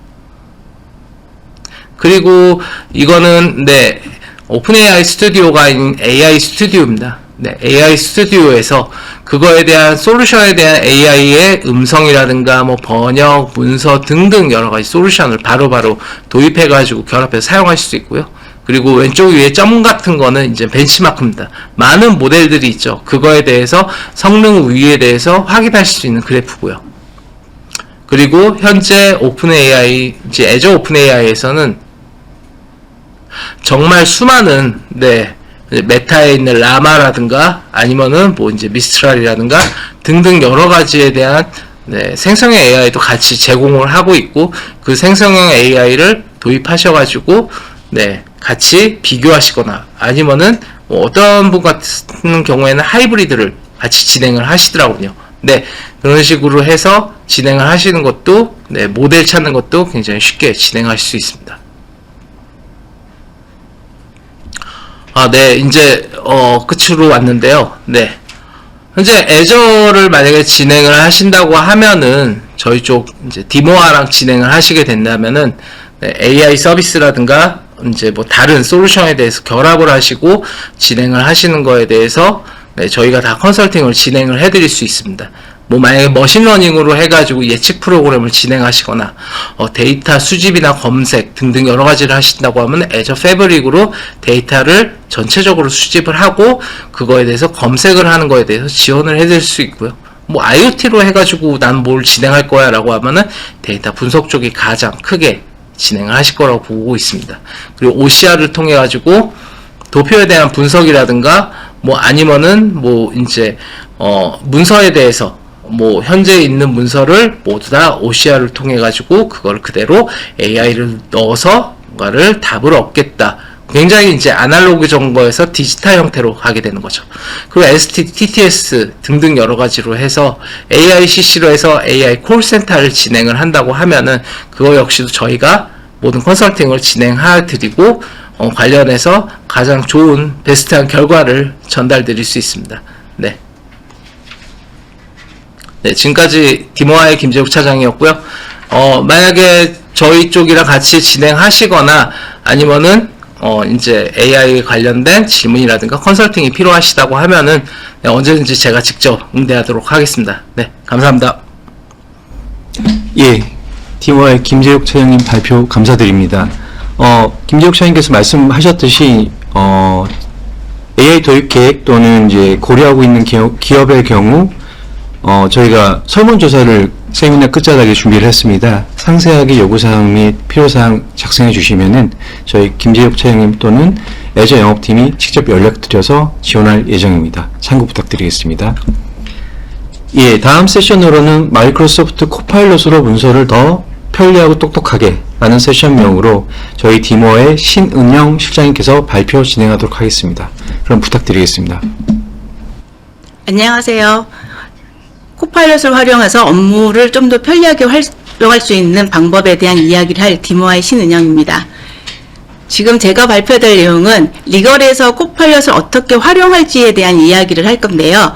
그리고 이거는 네, 오픈AI 스튜디오가 아닌 AI 스튜디오입니다. 네, AI 스튜디오에서 그거에 대한 솔루션에 대한 AI의 음성이라든가 뭐 번역, 문서 등등 여러 가지 솔루션을 바로바로 도입해가지고 결합해서 사용하실 수 있고요. 그리고 왼쪽 위에 점 같은 거는 이제 벤치마크입니다. 많은 모델들이 있죠. 그거에 대해서 성능 우위에 대해서 확인하실 수 있는 그래프고요. 그리고 현재 오픈AI, 이제 애저 오픈AI에서는 정말 수많은 메타에 있는 라마라든가 아니면은 뭐 이제 미스트랄이라든가 등등 여러 가지에 대한 생성형 AI도 같이 제공을 하고 있고, 그 생성형 AI를 도입하셔가지고 같이 비교하시거나 아니면은 뭐 어떤 분 같은 경우에는 하이브리드를 같이 진행을 하시더라고요. 그런 식으로 해서 진행을 하시는 것도 모델 찾는 것도 굉장히 쉽게 진행하실 수 있습니다. 이제 끝으로 왔는데요. 현재 애저를 만약에 진행을 하신다고 하면은 저희 쪽 이제 디모아랑 진행을 하시게 된다면은 AI 서비스라든가 이제 뭐 다른 솔루션에 대해서 결합을 하시고 진행을 하시는 거에 대해서 저희가 다 컨설팅을 진행을 해드릴 수 있습니다. 뭐 만약에 머신러닝으로 해가지고 예측 프로그램을 진행하시거나 데이터 수집이나 검색 등등 여러 가지를 하신다고 하면 애저 패브릭으로 데이터를 전체적으로 수집을 하고 그거에 대해서 검색을 하는 거에 대해서 지원을 해드릴 수 있고요. 뭐 IoT로 해가지고 난 뭘 진행할 거야 라고 하면은 데이터 분석 쪽이 가장 크게 진행을 하실 거라고 보고 있습니다. 그리고 OCR을 통해 가지고 도표에 대한 분석이라든가 뭐 아니면은 뭐 이제 문서에 대해서 뭐 현재 있는 문서를 모두 다 OCR을 통해 가지고 그걸 그대로 AI를 넣어서 뭔가를 답을 얻겠다. 굉장히 이제 아날로그 정보에서 디지털 형태로 가게 되는 거죠. 그리고 ST, TTS 등등 여러 가지로 해서 AICC로 해서 AI 콜센터를 진행을 한다고 하면은 그거 역시도 저희가 모든 컨설팅을 진행해 드리고 관련해서 가장 좋은 베스트한 결과를 전달 드릴 수 있습니다. 지금까지 디모아의 김재욱 차장이었고요. 만약에 저희 쪽이랑 같이 진행하시거나 아니면은 이제 AI 관련된 질문이라든가 컨설팅이 필요하시다고 하면은 언제든지 제가 직접 응대하도록 하겠습니다. 감사합니다. 예, 디모아의 김재욱 차장님 발표 감사드립니다. 김재욱 차장님께서 말씀하셨듯이 AI 도입 계획 또는 이제 고려하고 있는 기업의 경우 저희가 설문조사를 세미나 끝자락에 준비를 했습니다. 상세하게 요구사항 및 필요사항 작성해 주시면은 저희 김재욱 차장님 또는 애저 영업팀이 직접 연락드려서 지원할 예정입니다. 참고 부탁드리겠습니다. 예, 다음 세션으로는 마이크로소프트 코파일럿으로 문서를 더 편리하고 똑똑하게 라는 세션명으로 저희 디모의 신은영 실장님께서 발표 진행하도록 하겠습니다. 그럼 부탁드리겠습니다. 안녕하세요. 코파일럿을 활용해서 업무를 좀 더 편리하게 활용할 수 있는 방법에 대한 이야기를 할 디모아의 신은영입니다. 지금 제가 발표될 내용은 리걸에서 코파일럿을 어떻게 활용할지에 대한 이야기를 할 건데요.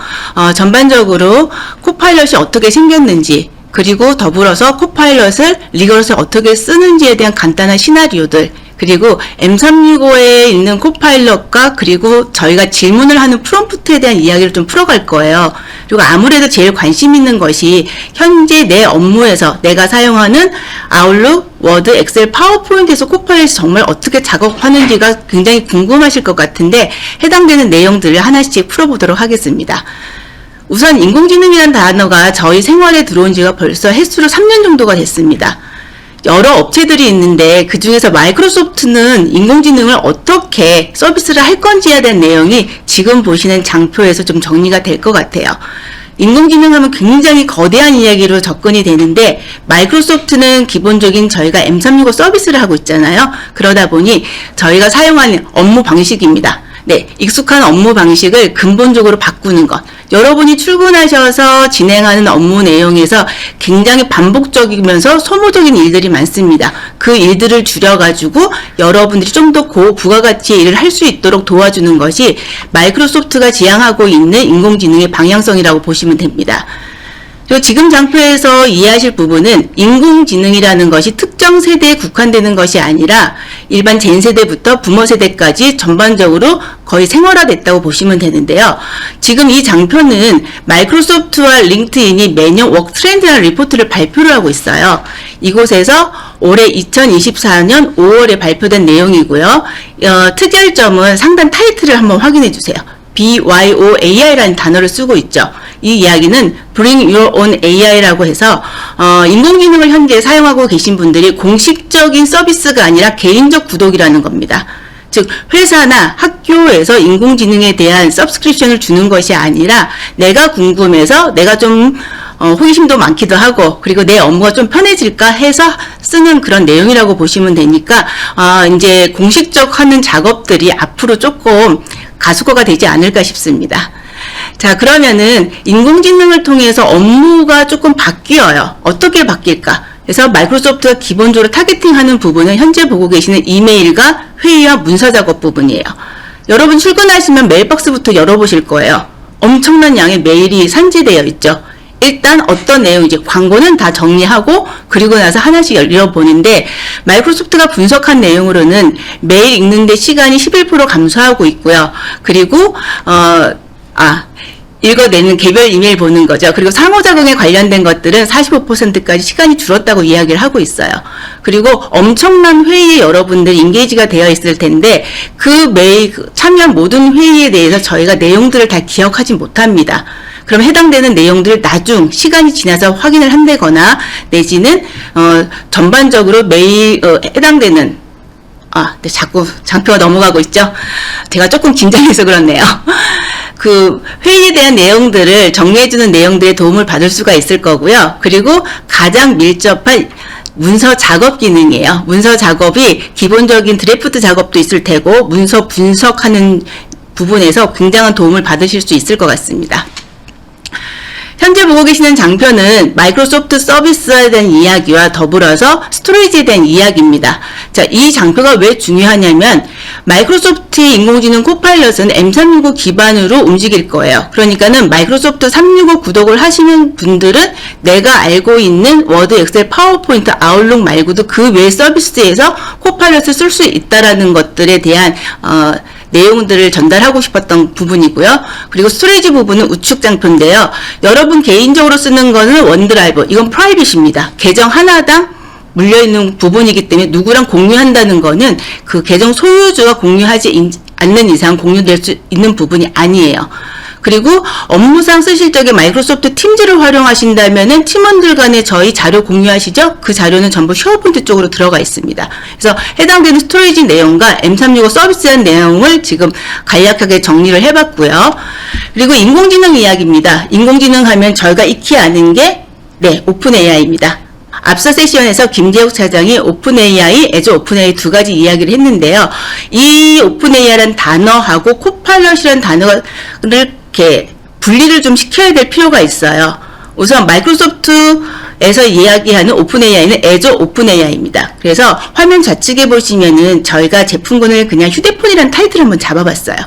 전반적으로 코파일럿이 어떻게 생겼는지, 그리고 더불어서 코파일럿을 리걸에서 어떻게 쓰는지에 대한 간단한 시나리오들, 그리고 M365에 있는 코파일럿과 그리고 저희가 질문을 하는 프롬프트에 대한 이야기를 좀 풀어갈 거예요. 그리고 아무래도 제일 관심 있는 것이 현재 내 업무에서 내가 사용하는 아웃룩, 워드, 엑셀, 파워포인트에서 코파일럿이 정말 어떻게 작업하는지가 굉장히 궁금하실 것 같은데 해당되는 내용들을 하나씩 풀어보도록 하겠습니다. 우선 인공지능이라는 단어가 저희 생활에 들어온 지가 벌써 횟수로 3년 정도가 됐습니다. 여러 업체들이 있는데 그 중에서 마이크로소프트는 인공지능을 어떻게 서비스를 할 건지에 대한 내용이 지금 보시는 장표에서 좀 정리가 될 것 같아요. 인공지능 하면 굉장히 거대한 이야기로 접근이 되는데 마이크로소프트는 기본적인 저희가 M365 서비스를 하고 있잖아요. 그러다 보니 저희가 사용하는 업무 방식입니다. 익숙한 업무 방식을 근본적으로 바꾸는 것. 여러분이 출근하셔서 진행하는 업무 내용에서 굉장히 반복적이면서 소모적인 일들이 많습니다. 그 일들을 줄여가지고 여러분들이 좀 더 고부가가치의 일을 할 수 있도록 도와주는 것이 마이크로소프트가 지향하고 있는 인공지능의 방향성이라고 보시면 됩니다. 그리고 지금 장표에서 이해하실 부분은 인공지능이라는 것이 특정 세대에 국한되는 것이 아니라 일반 젠세대부터 부모세대까지 전반적으로 거의 생활화됐다고 보시면 되는데요. 지금 이 장표는 마이크로소프트와 링크드인이 매년 워크 트렌드라는 리포트를 발표를 하고 있어요. 이곳에서 올해 2024년 5월에 발표된 내용이고요. 특이할 점은 상단 타이틀을 한번 확인해 주세요. BYOAI라는 단어를 쓰고 있죠. 이 이야기는 Bring Your Own AI라고 해서 인공지능을 현재 사용하고 계신 분들이 공식적인 서비스가 아니라 개인적 구독이라는 겁니다. 즉 회사나 학교에서 인공지능에 대한 서브스크립션을 주는 것이 아니라 내가 궁금해서 내가 좀 호기심도 많기도 하고 그리고 내 업무가 좀 편해질까 해서 쓰는 그런 내용이라고 보시면 되니까 이제 공식적 하는 작업들이 앞으로 조금 가속화가 되지 않을까 싶습니다. 자, 그러면은 인공지능을 통해서 업무가 조금 바뀌어요. 어떻게 바뀔까? 그래서 마이크로소프트가 기본적으로 타겟팅하는 부분은 현재 보고 계시는 이메일과 회의와 문서 작업 부분이에요. 여러분 출근하시면 메일박스부터 열어보실 거예요. 엄청난 양의 메일이 산재되어 있죠. 일단 어떤 내용, 이제 광고는 다 정리하고 그리고 나서 하나씩 열어보는데 마이크로소프트가 분석한 내용으로는 메일 읽는데 시간이 11% 감소하고 있고요. 그리고 읽어내는 개별 이메일 보는 거죠. 그리고 상호작용에 관련된 것들은 45%까지 시간이 줄었다고 이야기를 하고 있어요. 그리고 엄청난 회의에 여러분들 인게이지가 되어 있을 텐데 그 메일 참여한 모든 회의에 대해서 저희가 내용들을 다 기억하지 못합니다. 그럼 해당되는 내용들을 나중 시간이 지나서 확인을 한다거나 내지는 전반적으로 메일 해당되는 네, 자꾸 장표가 넘어가고 있죠. 제가 조금 긴장해서 그렇네요. 그 회의에 대한 내용들을 정리해주는 내용들에 도움을 받을 수가 있을 거고요. 그리고 가장 밀접한 문서 작업 기능이에요. 문서 작업이 기본적인 드래프트 작업도 있을 테고 문서 분석하는 부분에서 굉장한 도움을 받으실 수 있을 것 같습니다. 현재 보고 계시는 장표는 마이크로소프트 서비스에 대한 이야기와 더불어서 스토리지에 대한 이야기입니다. 자, 이 장표가 왜 중요하냐면 마이크로소프트의 인공지능 코파일럿은 M365 기반으로 움직일 거예요. 그러니까는 마이크로소프트 365 구독을 하시는 분들은 내가 알고 있는 워드, 엑셀, 파워포인트, 아웃룩 말고도 그 외 서비스에서 코파일럿을 쓸 수 있다라는 것들에 대한 내용들을 전달하고 싶었던 부분이고요. 그리고 스토리지 부분은 우측 장표인데요. 여러분 개인적으로 쓰는 거는 원드라이브, 이건 프라이빗입니다. 계정 하나당 물려있는 부분이기 때문에 누구랑 공유한다는 거는 그 계정 소유주가 공유하지 않는 이상 공유될 수 있는 부분이 아니에요. 그리고 업무상 쓰실 적에 마이크로소프트 팀즈를 활용하신다면은 팀원들 간에 저희 자료 공유하시죠? 그 자료는 전부 쉐어포인트 쪽으로 들어가 있습니다. 그래서 해당되는 스토리지 내용과 M365 서비스한 내용을 지금 간략하게 정리를 해봤고요. 그리고 인공지능 이야기입니다. 인공지능 하면 저희가 익히 아는 게 오픈 AI입니다. 앞서 세션에서 김재욱 차장이 오픈 AI, 애저 오픈 AI 두 가지 이야기를 했는데요. 이 오픈 AI라는 단어하고 코파일럿이라는 단어를 이렇게 분리를 좀 시켜야 될 필요가 있어요. 우선 마이크로소프트에서 이야기하는 오픈 AI는 애저 오픈 AI입니다. 그래서 화면 좌측에 보시면은 저희가 제품군을 그냥 휴대폰이라는 타이틀을 한번 잡아봤어요.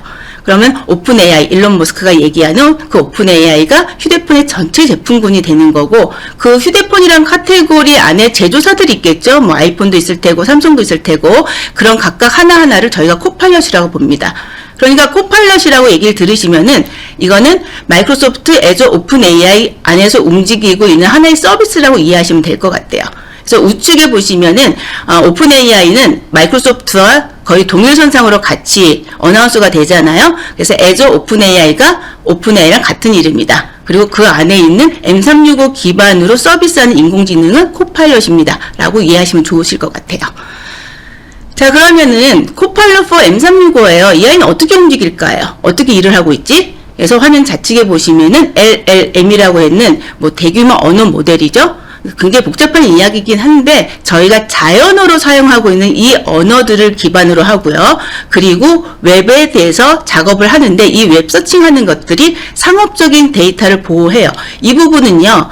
그러면 오픈 AI, 일론 머스크가 얘기하는 그 오픈 AI가 휴대폰의 전체 제품군이 되는 거고, 그 휴대폰이란 카테고리 안에 제조사들이 있겠죠. 뭐 아이폰도 있을 테고 삼성도 있을 테고, 그런 각각 하나하나를 저희가 코파일럿이라고 봅니다. 그러니까 코파일럿이라고 얘기를 들으시면은 이거는 마이크로소프트 애저 오픈 AI 안에서 움직이고 있는 하나의 서비스라고 이해하시면 될 것 같아요. 그래서 우측에 보시면은 오픈 AI는 마이크로소프트와 거의 동일선상으로 같이 어나운스가 되잖아요. 그래서 애저 오픈 AI가 오픈 AI랑 같은 이름이다. 그리고 그 안에 있는 M365 기반으로 서비스하는 인공지능은 코파일럿입니다. 라고 이해하시면 좋으실 것 같아요. 자, 그러면은 코파일럿 for M365예요. 이 아이는 어떻게 움직일까요? 어떻게 일을 하고 있지? 그래서 화면 좌측에 보시면은 LLM이라고 했는 뭐 대규모 언어 모델이죠. 굉장히 복잡한 이야기이긴 한데 저희가 자연어로 사용하고 있는 이 언어들을 기반으로 하고요. 그리고 웹에 대해서 작업을 하는데 이 웹 서칭하는 것들이 상업적인 데이터를 보호해요. 이 부분은요.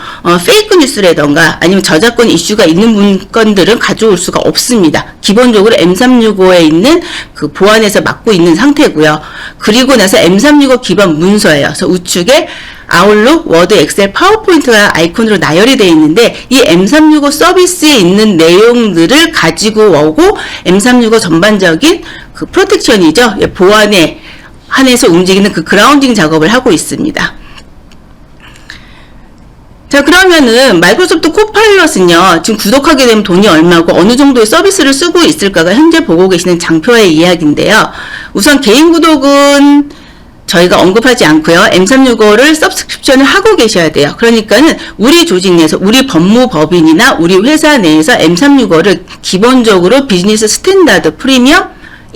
페이크 뉴스라던가 아니면 저작권 이슈가 있는 문건들은 가져올 수가 없습니다. 기본적으로 M365에 있는 그 보안에서 맡고 있는 상태고요. 그리고 나서 M365 기반 문서예요. 그래서 우측에 아웃룩, 워드, 엑셀, 파워포인트가 아이콘으로 나열이 되어 있는데 이 M365 서비스에 있는 내용들을 가지고 오고 M365 전반적인 그 프로텍션이죠. 보안에 한해서 움직이는 그 그라운딩 작업을 하고 있습니다. 자, 그러면은 마이크로소프트 코파일럿은요. 지금 구독하게 되면 돈이 얼마고 어느 정도의 서비스를 쓰고 있을까가 현재 보고 계시는 장표의 이야기인데요. 우선 개인 구독은 저희가 언급하지 않고요. M365를 서브스크립션을 하고 계셔야 돼요. 그러니까는 우리 조직 내에서 우리 법무법인이나 우리 회사 내에서 M365를 기본적으로 비즈니스 스탠다드 프리미엄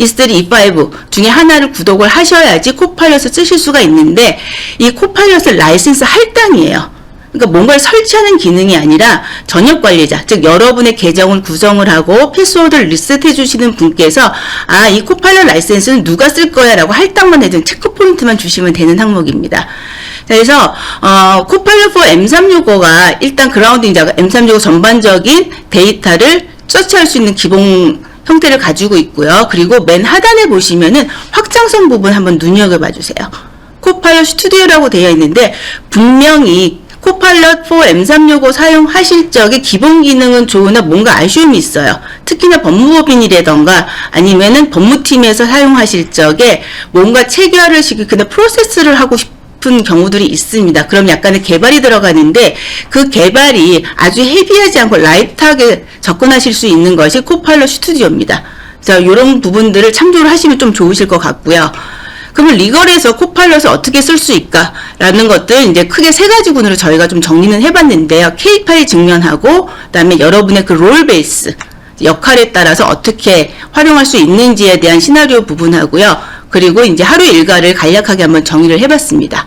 E3, E5 중에 하나를 구독을 하셔야지 코파일럿을 쓰실 수가 있는데 이 코파일럿을 라이센스 할당이에요. 그러니까 뭔가를 설치하는 기능이 아니라 전역 관리자, 즉 여러분의 계정을 구성을 하고 패스워드를 리셋해 주시는 분께서 아, 이 코파일럿 라이센스는 누가 쓸 거야 라고 할당만 해준 체크 포인트만 주시면 되는 항목입니다. 그래서 코파일럿 4 M365가 일단 그라운딩자가 M365 전반적인 데이터를 서치할 수 있는 기본 형태를 가지고 있고요. 그리고 맨 하단에 보시면은 확장성 부분 한번 눈여겨봐 주세요. 코파일럿 스튜디오라고 되어 있는데 분명히 코파일럿 4 M365 사용하실 적에 기본 기능은 좋으나 뭔가 아쉬움이 있어요. 특히나 법무법인이라던가 아니면은 법무팀에서 사용하실 적에 뭔가 체결을 시키거나 프로세스를 하고 싶은 경우들이 있습니다. 그럼 약간의 개발이 들어가는데 그 개발이 아주 헤비하지 않고 라이트하게 접근하실 수 있는 것이 코파일럿 스튜디오입니다. 자, 이런 부분들을 참조를 하시면 좀 좋으실 것 같고요. 그러면 리걸에서 코파일럿을 어떻게 쓸 수 있까라는 것들 이제 크게 세 가지 군으로 저희가 좀 정리는 해봤는데요. K8이 직면하고 그다음에 여러분의 그 롤 베이스 역할에 따라서 어떻게 활용할 수 있는지에 대한 시나리오 부분하고요. 그리고 이제 하루 일과를 간략하게 한번 정의를 해봤습니다.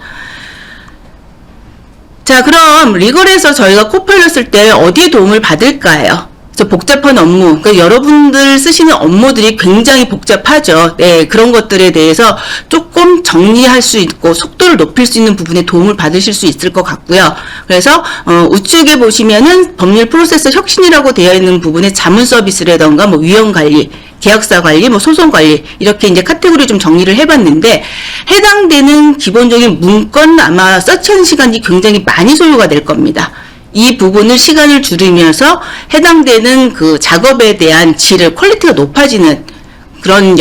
자, 그럼 리걸에서 저희가 코파일럿 쓸 때 어디에 도움을 받을까요? 그래서 복잡한 업무, 그러니까 여러분들 쓰시는 업무들이 굉장히 복잡하죠. 네, 그런 것들에 대해서 조금 정리할 수 있고 속도를 높일 수 있는 부분에 도움을 받으실 수 있을 것 같고요. 그래서 우측에 보시면은 법률 프로세스 혁신이라고 되어 있는 부분에 자문 서비스라던가 뭐 위험 관리, 계약사 관리, 뭐 소송 관리 이렇게 이제 카테고리 좀 정리를 해봤는데 해당되는 기본적인 문건 아마 서치하는 시간이 굉장히 많이 소요가 될 겁니다. 이 부분을 시간을 줄이면서 해당되는 그 작업에 대한 질을 퀄리티가 높아지는 그런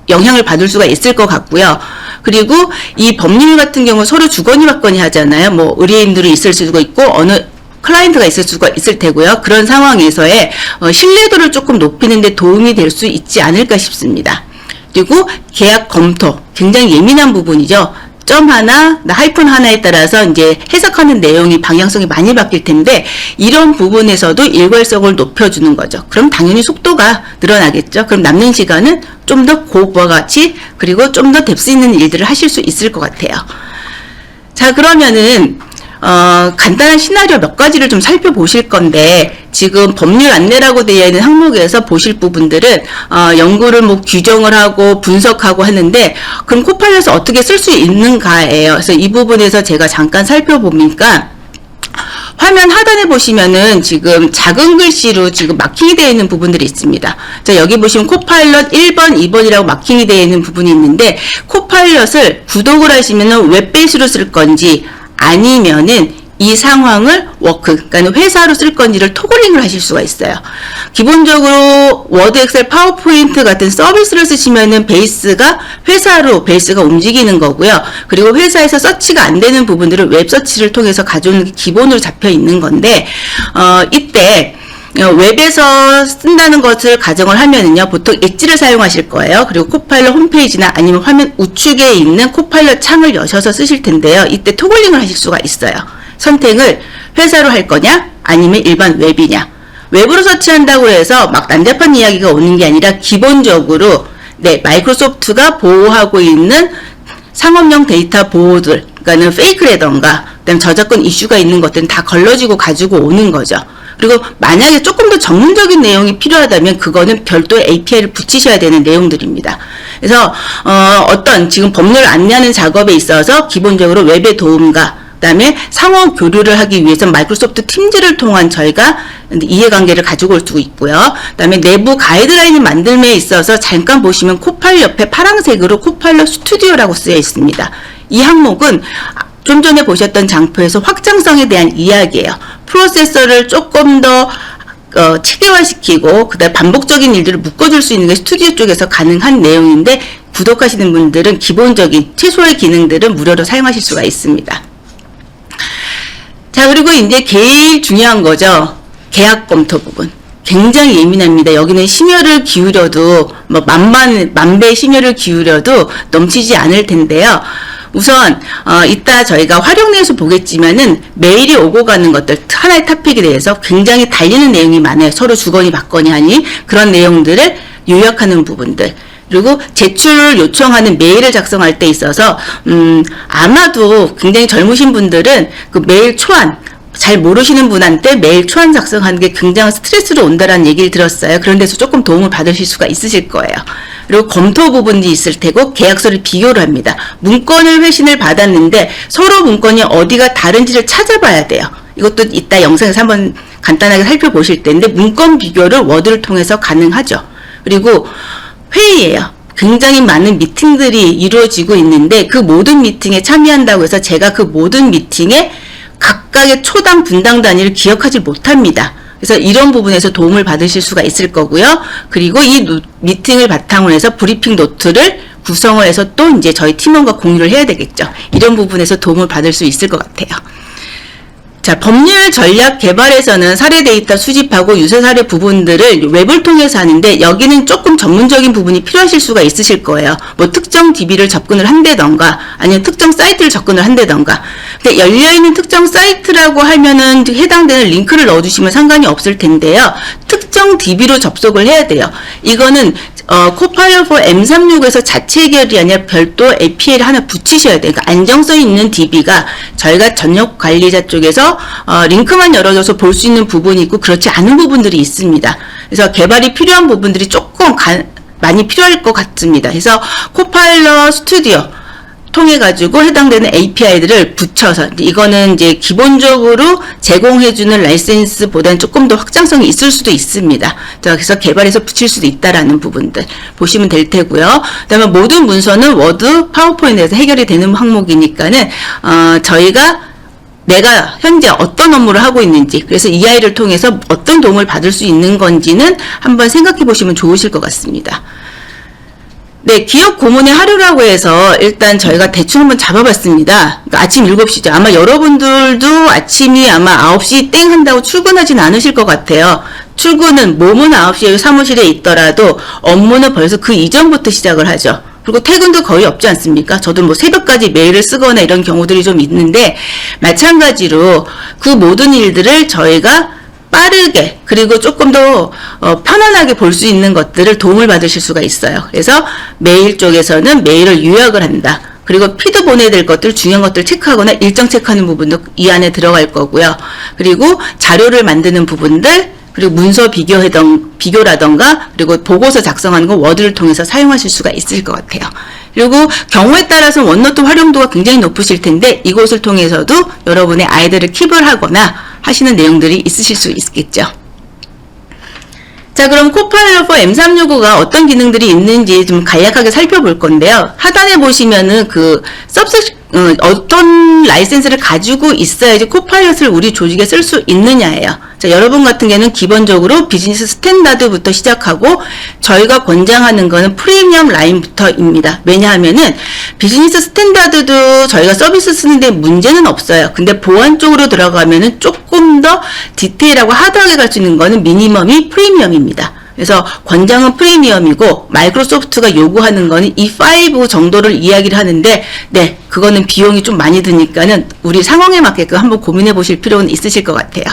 영향을 받을 수가 있을 것 같고요. 그리고 이 법률 같은 경우 서로 주거니 받거니 하잖아요. 뭐 의뢰인들이 있을 수도 있고 어느 클라이언트가 있을 수가 있을 테고요. 그런 상황에서의 신뢰도를 조금 높이는 데 도움이 될 수 있지 않을까 싶습니다. 그리고 계약 검토 굉장히 예민한 부분이죠. 점 하나, 하이픈 하나에 따라서 이제 해석하는 내용이 방향성이 많이 바뀔 텐데 이런 부분에서도 일괄성을 높여주는 거죠. 그럼 당연히 속도가 늘어나겠죠. 그럼 남는 시간은 좀 더 고와 같이 그리고 좀 더 뎁스 있는 일들을 하실 수 있을 것 같아요. 자, 그러면은 간단한 시나리오 몇 가지를 좀 살펴보실 건데 지금 법률 안내라고 되어 있는 항목에서 보실 부분들은 연구를 뭐 규정을 하고 분석하고 하는데 그럼 코파일럿을 어떻게 쓸 수 있는가예요. 그래서 이 부분에서 제가 잠깐 살펴보니까 화면 하단에 보시면은 지금 작은 글씨로 지금 마킹이 되어 있는 부분들이 있습니다. 자, 여기 보시면 코파일럿 1번, 2번이라고 마킹이 되어 있는 부분이 있는데 코파일럿을 구독을 하시면은 웹베이스로 쓸 건지 아니면은 이 상황을 그러니까 회사로 쓸 건지를 토글링을 하실 수가 있어요. 기본적으로 워드, 엑셀, 파워포인트 같은 서비스를 쓰시면은 베이스가 움직이는 거고요. 그리고 회사에서 서치가 안 되는 부분들을 웹 서치를 통해서 가져오는 게 기본으로 잡혀 있는 건데, 이때 웹에서 쓴다는 것을 가정을 하면은요, 보통 엣지를 사용하실 거예요. 그리고 코파일럿 홈페이지나 아니면 화면 우측에 있는 코파일럿 창을 여셔서 쓰실 텐데요. 이때 토글링을 하실 수가 있어요. 선택을 회사로 할 거냐, 아니면 일반 웹이냐. 웹으로 서치한다고 해서 막 난잡한 이야기가 오는 게 아니라 기본적으로, 네, 마이크로소프트가 보호하고 있는 상업용 데이터 보호들, 그러니까는 페이크라던가, 그다음 저작권 이슈가 있는 것들은 다 걸러지고 가지고 오는 거죠. 그리고 만약에 조금 더 전문적인 내용이 필요하다면 그거는 별도의 API를 붙이셔야 되는 내용들입니다. 그래서 어떤 지금 법률 안내하는 작업에 있어서 기본적으로 웹의 도움과 그다음에 상호 교류를 하기 위해서 마이크로소프트 팀즈를 통한 저희가 이해관계를 가지고 올 수 있고요. 그다음에 내부 가이드라인을 만들기에 있어서 잠깐 보시면 코파일럿 옆에 파란색으로 코파일럿 스튜디오라고 쓰여 있습니다. 이 항목은 좀 전에 보셨던 장표에서 확장성에 대한 이야기예요. 프로세서를 조금 더 체계화시키고 그다음 반복적인 일들을 묶어줄 수 있는 게 스튜디오 쪽에서 가능한 내용인데 구독하시는 분들은 기본적인 최소의 기능들은 무료로 사용하실 수가 있습니다. 자, 그리고 이제 제일 중요한 거죠. 계약 검토 부분. 굉장히 예민합니다. 여기는 심혈을 기울여도 뭐 만배의 심혈을 기울여도 넘치지 않을 텐데요. 우선 이따 저희가 활용내에서 보겠지만은 메일이 오고 가는 것들 하나의 토픽에 대해서 굉장히 달리는 내용이 많아요. 서로 주거니 받거니 하니 그런 내용들을 요약하는 부분들. 그리고 제출을 요청하는 메일을 작성할 때 있어서 아마도 굉장히 젊으신 분들은 그 메일 초안 잘 모르시는 분한테 메일 초안 작성하는 게 굉장한 스트레스로 온다라는 얘기를 들었어요. 그런 데서 조금 도움을 받으실 수가 있으실 거예요. 그리고 검토 부분이 있을 테고 계약서를 비교를 합니다. 문건을 회신을 받았는데 서로 문건이 어디가 다른지를 찾아봐야 돼요. 이것도 이따 영상에서 한번 간단하게 살펴보실 텐데 문건 비교를 워드를 통해서 가능하죠. 그리고 회의예요. 굉장히 많은 미팅들이 이루어지고 있는데 그 모든 미팅에 참여한다고 해서 제가 그 모든 미팅에 각각의 초당 분당 단위를 기억하지 못합니다. 그래서 이런 부분에서 도움을 받으실 수가 있을 거고요. 그리고 이 미팅을 바탕으로 해서 브리핑 노트를 구성을 해서 또 이제 저희 팀원과 공유를 해야 되겠죠. 이런 부분에서 도움을 받을 수 있을 것 같아요. 자, 법률 전략 개발에서는 사례 데이터 수집하고 유사 사례 부분들을 웹을 통해서 하는데 여기는 조금 전문적인 부분이 필요하실 수가 있으실 거예요. 뭐 특정 DB를 접근을 한다던가 아니면 특정 사이트를 접근을 한다던가. 근데 열려있는 특정 사이트라고 하면은 해당되는 링크를 넣어주시면 상관이 없을 텐데요. 특정 DB로 접속을 해야 돼요. 이거는 코파일럿 for M365에서 자체 해결이 아니라 별도 API를 하나 붙이셔야 돼요. 그러니까 안정성 있는 DB가 저희가 전역 관리자 쪽에서 링크만 열어줘서 볼 수 있는 부분이 있고 그렇지 않은 부분들이 있습니다. 그래서 개발이 필요한 부분들이 조금 많이 필요할 것 같습니다. 그래서 코파일럿 스튜디오 통해가지고 해당되는 API들을 붙여서 이거는 이제 기본적으로 제공해주는 라이센스보다는 조금 더 확장성이 있을 수도 있습니다. 그래서 개발해서 붙일 수도 있다라는 부분들 보시면 될 테고요. 그다음에 모든 문서는 워드, 파워포인트에서 해결이 되는 항목이니까는 저희가 내가 현재 어떤 업무를 하고 있는지 그래서 EI를 통해서 어떤 도움을 받을 수 있는 건지는 한번 생각해 보시면 좋으실 것 같습니다. 네, 기업 고문의 하루라고 해서 일단 저희가 대충 한번 잡아봤습니다. 그러니까 아침 7시죠. 아마 여러분들도 아침이 아마 9시 땡 한다고 출근하진 않으실 것 같아요. 출근은 몸은 9시에 사무실에 있더라도 업무는 벌써 그 이전부터 시작을 하죠. 그리고 퇴근도 거의 없지 않습니까? 저도 뭐 새벽까지 메일을 쓰거나 이런 경우들이 좀 있는데 마찬가지로 그 모든 일들을 저희가 빠르게 그리고 조금 더 편안하게 볼 수 있는 것들을 도움을 받으실 수가 있어요. 그래서 메일 쪽에서는 메일을 요약을 한다. 그리고 피드 보내야 될 것들, 중요한 것들 체크하거나 일정 체크하는 부분도 이 안에 들어갈 거고요. 그리고 자료를 만드는 부분들, 그리고 문서 비교라던가 그리고 보고서 작성하는 거 워드를 통해서 사용하실 수가 있을 것 같아요. 그리고 경우에 따라서 원노트 활용도가 굉장히 높으실 텐데 이곳을 통해서도 여러분의 아이들을 킵을 하거나 하시는 내용들이 있으실 수 있겠죠. 자, 그럼 코파일럿 for M365가 어떤 기능들이 있는지 좀 간략하게 살펴볼 건데요. 하단에 보시면은 그 어떤 라이센스를 가지고 있어야지 코파일럿을 우리 조직에 쓸 수 있느냐예요. 자, 여러분 같은 경우는 기본적으로 비즈니스 스탠다드부터 시작하고 저희가 권장하는 거는 프리미엄 라인부터입니다. 왜냐하면은 비즈니스 스탠다드도 저희가 서비스 쓰는데 문제는 없어요. 근데 보안 쪽으로 들어가면은 조금 더 디테일하고 하드하게 갈 수 있는 거는 미니멈이 프리미엄입니다. 그래서 권장은 프리미엄이고 마이크로소프트가 요구하는 거는 E5 정도를 이야기를 하는데 네, 그거는 비용이 좀 많이 드니까는 우리 상황에 맞게끔 한번 고민해 보실 필요는 있으실 것 같아요.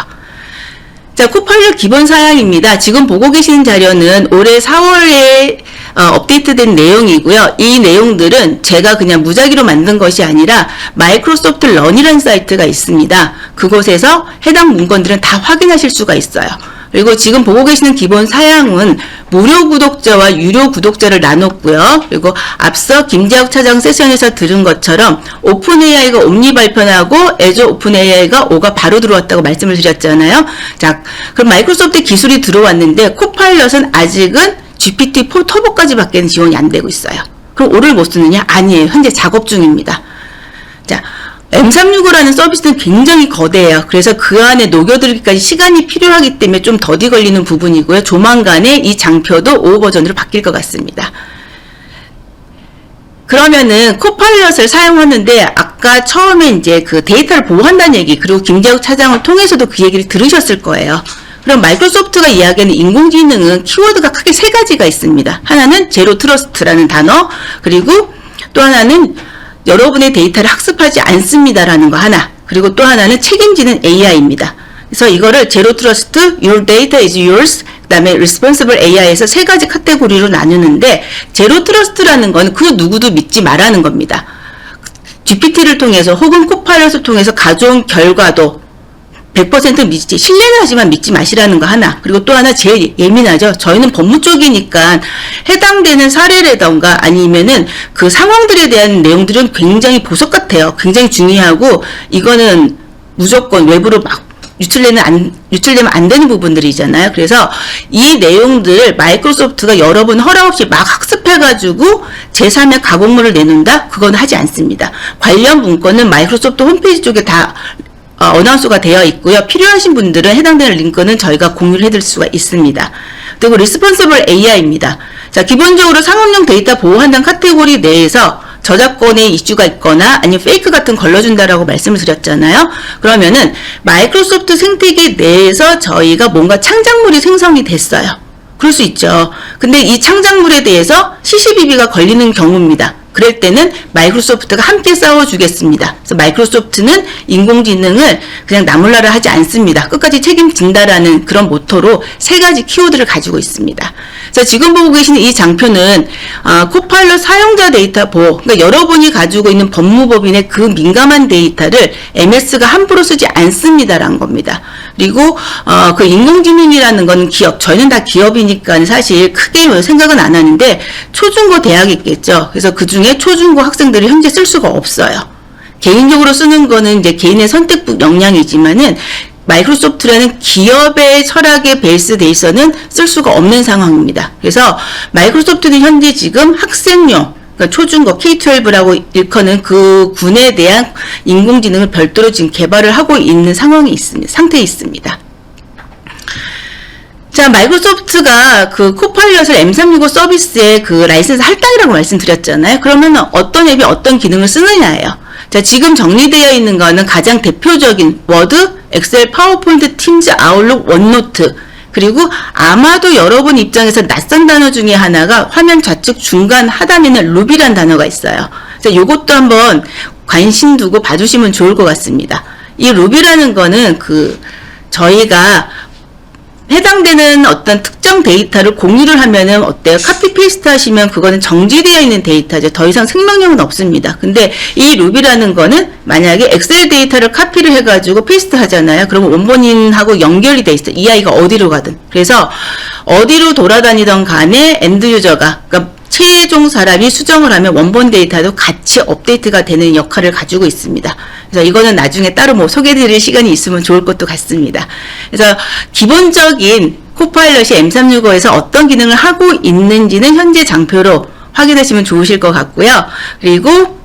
자, 코파일럿 기본 사양입니다. 지금 보고 계시는 자료는 올해 4월에 업데이트된 내용이고요. 이 내용들은 제가 그냥 무작위로 만든 것이 아니라 마이크로소프트 런이라는 사이트가 있습니다. 그곳에서 해당 문건들은 다 확인하실 수가 있어요. 그리고 지금 보고 계시는 기본 사양은 무료 구독자와 유료 구독자를 나눴고요. 그리고 앞서 김재혁 차장 세션에서 들은 것처럼 오픈AI가 옴니 발표하고 애저 오픈AI가 5가 바로 들어왔다고 말씀을 드렸잖아요. 자, 그럼 마이크로소프트 기술이 들어왔는데 코파일럿은 아직은 GPT-4 터보까지밖에 지원이 안 되고 있어요. 그럼 5를 못 쓰느냐? 아니에요. 현재 작업 중입니다. 자, M365라는 서비스는 굉장히 거대해요. 그래서 그 안에 녹여들기까지 시간이 필요하기 때문에 좀 더디 걸리는 부분이고요. 조만간에 이 장표도 5 버전으로 바뀔 것 같습니다. 그러면은 코파일럿을 사용하는데 아까 처음에 이제 그 데이터를 보호한다는 얘기 그리고 김재욱 차장을 통해서도 그 얘기를 들으셨을 거예요. 그럼 마이크로소프트가 이야기하는 인공지능은 키워드가 크게 3가지가 있습니다. 하나는 제로 트러스트라는 단어, 그리고 또 하나는 여러분의 데이터를 학습하지 않습니다라는 거 하나, 그리고 또 하나는 책임지는 AI입니다. 그래서 이거를 제로 트러스트, your data is yours, 그 그다음에 Responsible AI에서 세 가지 카테고리로 나누는데 제로 트러스트라는 건 그 누구도 믿지 말라는 겁니다. GPT를 통해서 혹은 코파일럿을 통해서 가져온 결과도 100% 믿지, 신뢰는 하지만 믿지 마시라는 거 하나. 그리고 또 하나 제일 예민하죠. 저희는 법무 쪽이니까 해당되는 사례라던가 아니면은 그 상황들에 대한 내용들은 굉장히 보석 같아요. 굉장히 중요하고 이거는 무조건 외부로 막 유출되면 안 되는 부분들이잖아요. 그래서 이 내용들을 마이크로소프트가 여러 번 허락 없이 막 학습해가지고 제3의 가공물을 내놓는다? 그건 하지 않습니다. 관련 문건은 마이크로소프트 홈페이지 쪽에 다 어나운서가 되어 있고요. 필요하신 분들은 해당되는 링크는 저희가 공유를 해드릴 수가 있습니다. 그리고 Responsible AI입니다. 자, 기본적으로 상업용 데이터 보호한다는 카테고리 내에서 저작권의 이슈가 있거나 아니면 페이크 같은 걸러준다라고 말씀을 드렸잖아요. 그러면은 마이크로소프트 생태계 내에서 저희가 뭔가 창작물이 생성이 됐어요. 그럴 수 있죠. 근데 이 창작물에 대해서 CCBB가 걸리는 경우입니다. 그럴 때는 마이크로소프트가 함께 싸워주겠습니다. 그래서 마이크로소프트는 인공지능을 그냥 나몰라라 하지 않습니다. 끝까지 책임진다라는 그런 모토로 세 가지 키워드를 가지고 있습니다. 자, 지금 보고 계시는 이 장표는 코파일럿 사용자 데이터 보호, 그러니까 여러분이 가지고 있는 법무법인의 그 민감한 데이터를 MS가 함부로 쓰지 않습니다라는 겁니다. 그리고 그 인공지능이라는 건 기업, 저희는 다 기업이니까 사실 크게 생각은 안 하는데 초중고 대학이 있겠죠. 그래서 그 중에 초중고 학생들이 현재 쓸 수가 없어요. 개인적으로 쓰는 거는 이제 개인의 선택 역량이지만은 마이크로소프트라는 기업의 철학에 베이스돼 있어는 쓸 수가 없는 상황입니다. 그래서 마이크로소프트는 현재 지금 학생용, 그러니까 초중고 K-12라고 일컫는 그 군에 대한 인공지능을 별도로 지금 개발을 하고 있는 상황이 있습니다. 상태에 있습니다. 자, 마이크로소프트가 그 코파일럿을 M365 서비스에 그 라이센스 할당이라고 말씀드렸잖아요. 그러면 어떤 앱이 어떤 기능을 쓰느냐예요. 자, 지금 정리되어 있는 거는 가장 대표적인 워드, 엑셀, 파워포인트, 팀즈, 아웃룩, 원노트, 그리고 아마도 여러분 입장에서 낯선 단어 중에 하나가 화면 좌측 중간 하단에는 루비란 단어가 있어요. 그래서 요것도 한번 관심 두고 봐주시면 좋을 것 같습니다. 이 루비라는 거는 저희가 해당되는 어떤 특정 데이터를 공유를 하면은 어때요? 카피 페이스트 하시면 그거는 정지되어 있는 데이터죠. 더 이상 생명력은 없습니다. 근데 이 루비라는 거는 만약에 엑셀 데이터를 카피를 해가지고 페이스트 하잖아요. 그러면 원본인하고 연결이 돼 있어요. 이 아이가 어디로 가든. 그래서 어디로 돌아다니던 간에 엔드 유저가, 그러니까 최종 사람이 수정을 하면 원본 데이터도 같이 업데이트가 되는 역할을 가지고 있습니다. 그래서 이거는 나중에 따로 소개해드릴 시간이 있으면 좋을 것도 같습니다. 그래서 기본적인 코파일럿이 M365에서 어떤 기능을 하고 있는지는 현재 장표로 확인하시면 좋으실 것 같고요. 그리고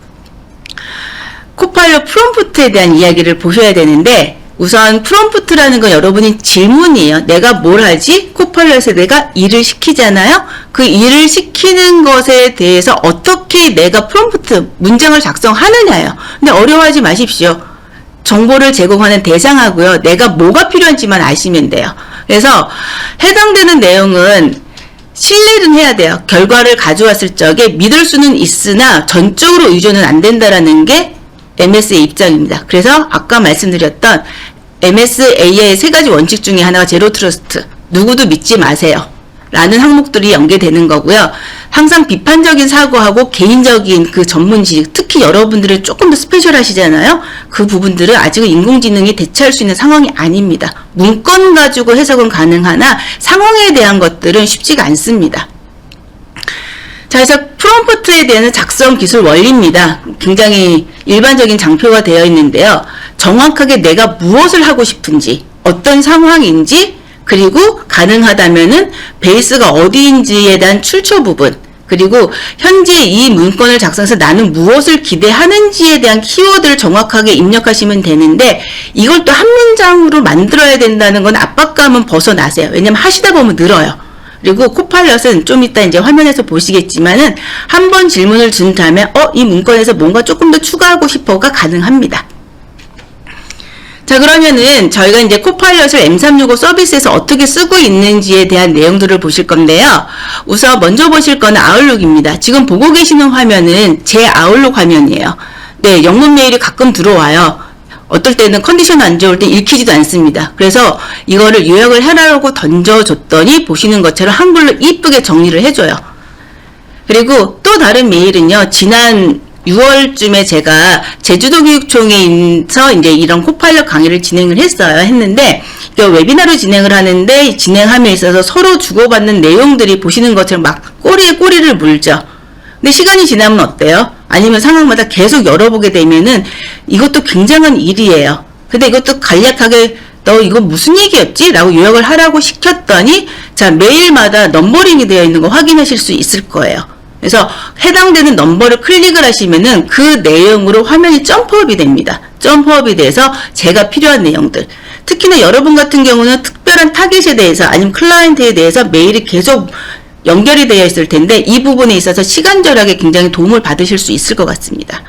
코파일럿 프롬프트에 대한 이야기를 보셔야 되는데, 우선 프롬프트라는 건 여러분이 질문이에요. 내가 뭘 하지? 코파일럿에 내가 일을 시키잖아요. 그 일을 시키는 것에 대해서 어떻게 내가 프롬프트 문장을 작성하느냐예요. 근데 어려워하지 마십시오. 정보를 제공하는 대상하고요. 내가 뭐가 필요한지만 아시면 돼요. 그래서 해당되는 내용은 신뢰는 해야 돼요. 결과를 가져왔을 적에 믿을 수는 있으나 전적으로 의존은 안 된다라는 게 MS의 입장입니다. 그래서 아까 말씀드렸던 MSA의 세 가지 원칙 중에 하나가 제로 트러스트, 누구도 믿지 마세요 라는 항목들이 연계되는 거고요. 항상 비판적인 사고하고 개인적인 그 전문 지식, 특히 여러분들은 조금 더 스페셜하시잖아요. 그 부분들은 아직은 인공지능이 대체할 수 있는 상황이 아닙니다. 문건 가지고 해석은 가능하나 상황에 대한 것들은 쉽지가 않습니다. 자, 그래서 프롬프트에 대한 작성 기술 원리입니다. 굉장히 일반적인 장표가 되어 있는데요. 정확하게 내가 무엇을 하고 싶은지, 어떤 상황인지, 그리고 가능하다면은 베이스가 어디인지에 대한 출처 부분, 그리고 현재 이 문건을 작성해서 나는 무엇을 기대하는지에 대한 키워드를 정확하게 입력하시면 되는데, 이걸 또 한 문장으로 만들어야 된다는 건 압박감은 벗어나세요. 왜냐면 하시다 보면 늘어요. 그리고 코파일럿은 좀 이따 이제 화면에서 보시겠지만은 한 번 질문을 준 다음에 이 문건에서 뭔가 조금 더 추가하고 싶어가 가능합니다. 자, 그러면은 저희가 이제 코파일럿을 M365 서비스에서 어떻게 쓰고 있는지에 대한 내용들을 보실 건데요. 우선 먼저 보실 거는 아웃룩입니다. 지금 보고 계시는 화면은 제 아웃룩 화면이에요. 네, 영문 메일이 가끔 들어와요. 어떨 때는 컨디션 안 좋을 때 읽히지도 않습니다. 그래서 이거를 요약을 해라고 던져줬더니 보시는 것처럼 한글로 이쁘게 정리를 해줘요. 그리고 또 다른 메일은요, 지난 6월쯤에 제가 제주도 교육청에서 이제 이런 코파일럿 강의를 진행을 했는데, 웨비나로 진행을 하는데, 진행함에 있어서 서로 주고받는 내용들이 보시는 것처럼 막 꼬리에 꼬리를 물죠. 근데 시간이 지나면 어때요? 아니면 상황마다 계속 열어보게 되면은 이것도 굉장한 일이에요. 근데 이것도 간략하게 너 이거 무슨 얘기였지? 라고 요약을 하라고 시켰더니, 자, 메일마다 넘버링이 되어 있는 거 확인하실 수 있을 거예요. 그래서 해당되는 넘버를 클릭을 하시면은 그 내용으로 화면이 점프업이 됩니다. 점프업이 돼서 제가 필요한 내용들, 특히나 여러분 같은 경우는 특별한 타깃에 대해서 아니면 클라이언트에 대해서 메일이 계속 연결이 되어 있을 텐데 이 부분에 있어서 시간 절약에 굉장히 도움을 받으실 수 있을 것 같습니다.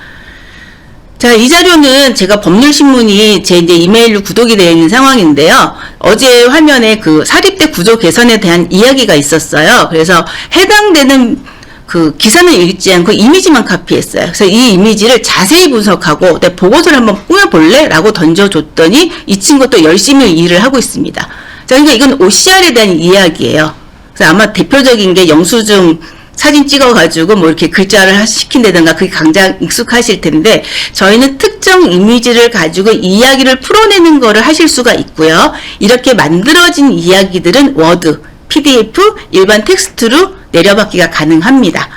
자, 이 자료는 제가 법률신문이 제 이제 이메일로 구독이 되어 있는 상황인데요. 어제 화면에 그 사립대 구조 개선에 대한 이야기가 있었어요. 그래서 해당되는 그 기사는 읽지 않고 이미지만 카피했어요. 그래서 이 이미지를 자세히 분석하고 내 보고서를 한번 꾸며볼래? 라고 던져줬더니 이 친구가 또 열심히 일을 하고 있습니다. 자, 그러니까 이건 OCR에 대한 이야기예요. 그래서 아마 대표적인 게 영수증 사진 찍어가지고 뭐 이렇게 글자를 시킨다든가 그게 강장 익숙하실 텐데 저희는 특정 이미지를 가지고 이야기를 풀어내는 거를 하실 수가 있고요. 이렇게 만들어진 이야기들은 워드, PDF, 일반 텍스트로 내려받기가 가능합니다.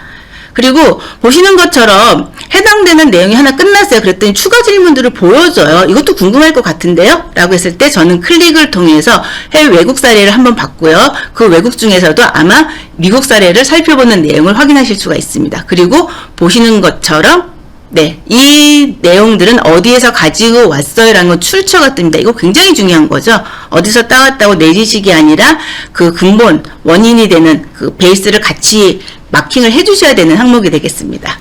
그리고 보시는 것처럼 해당되는 내용이 하나 끝났어요. 그랬더니 추가 질문들을 보여줘요. 이것도 궁금할 것 같은데요? 라고 했을 때 저는 클릭을 통해서 해외 외국 사례를 한번 봤고요. 그 외국 중에서도 아마 미국 사례를 살펴보는 내용을 확인하실 수가 있습니다. 그리고 보시는 것처럼 네, 이 내용들은 어디에서 가지고 왔어요? 라는 건 출처가 뜹니다. 이거 굉장히 중요한 거죠. 어디서 따왔다고 내 지식이 아니라 그 근본, 원인이 되는 그 베이스를 같이 마킹을 해주셔야 되는 항목이 되겠습니다.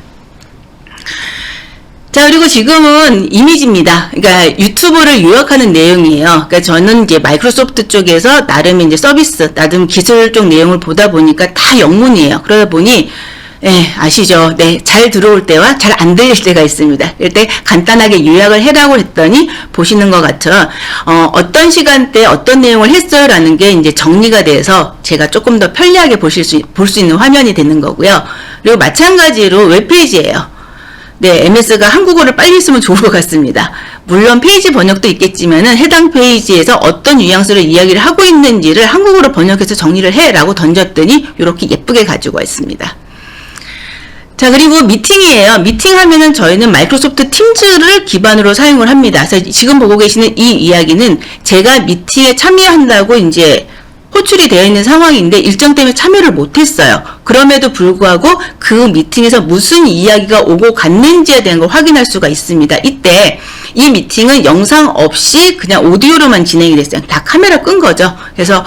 자, 그리고 지금은 이미지입니다. 그러니까 유튜브를 요약하는 내용이에요. 그러니까 저는 이제 마이크로소프트 쪽에서 나름 이제 서비스, 나름 기술 쪽 내용을 보다 보니까 다 영문이에요. 그러다 보니 아시죠? 네, 잘 들어올 때와 잘 안 들릴 때가 있습니다. 이럴 때 간단하게 요약을 해라고 했더니 보시는 것 같죠? 어떤 시간대에 어떤 내용을 했어요? 라는 게 이제 정리가 돼서 제가 조금 더 편리하게 볼 수 있는 화면이 되는 거고요. 그리고 마찬가지로 웹페이지예요. 네, MS가 한국어를 빨리 쓰면 좋을 것 같습니다. 물론 페이지 번역도 있겠지만은 해당 페이지에서 어떤 뉘앙스로 이야기를 하고 있는지를 한국어로 번역해서 정리를 해라고 던졌더니 이렇게 예쁘게 가지고 왔습니다. 자, 그리고 미팅이에요. 미팅하면은 저희는 마이크로소프트 팀즈를 기반으로 사용을 합니다. 그래서 지금 보고 계시는 이 이야기는 제가 미팅에 참여한다고 이제 호출이 되어 있는 상황인데 일정 때문에 참여를 못했어요. 그럼에도 불구하고 그 미팅에서 무슨 이야기가 오고 갔는지에 대한 걸 확인할 수가 있습니다. 이때 이 미팅은 영상 없이 그냥 오디오로만 진행이 됐어요. 다 카메라 끈 거죠. 그래서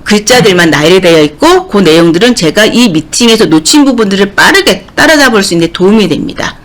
글자들만 나열되어 있고 그 내용들은 제가 이 미팅에서 놓친 부분들을 빠르게 따라잡을 수 있는 데 도움이 됩니다.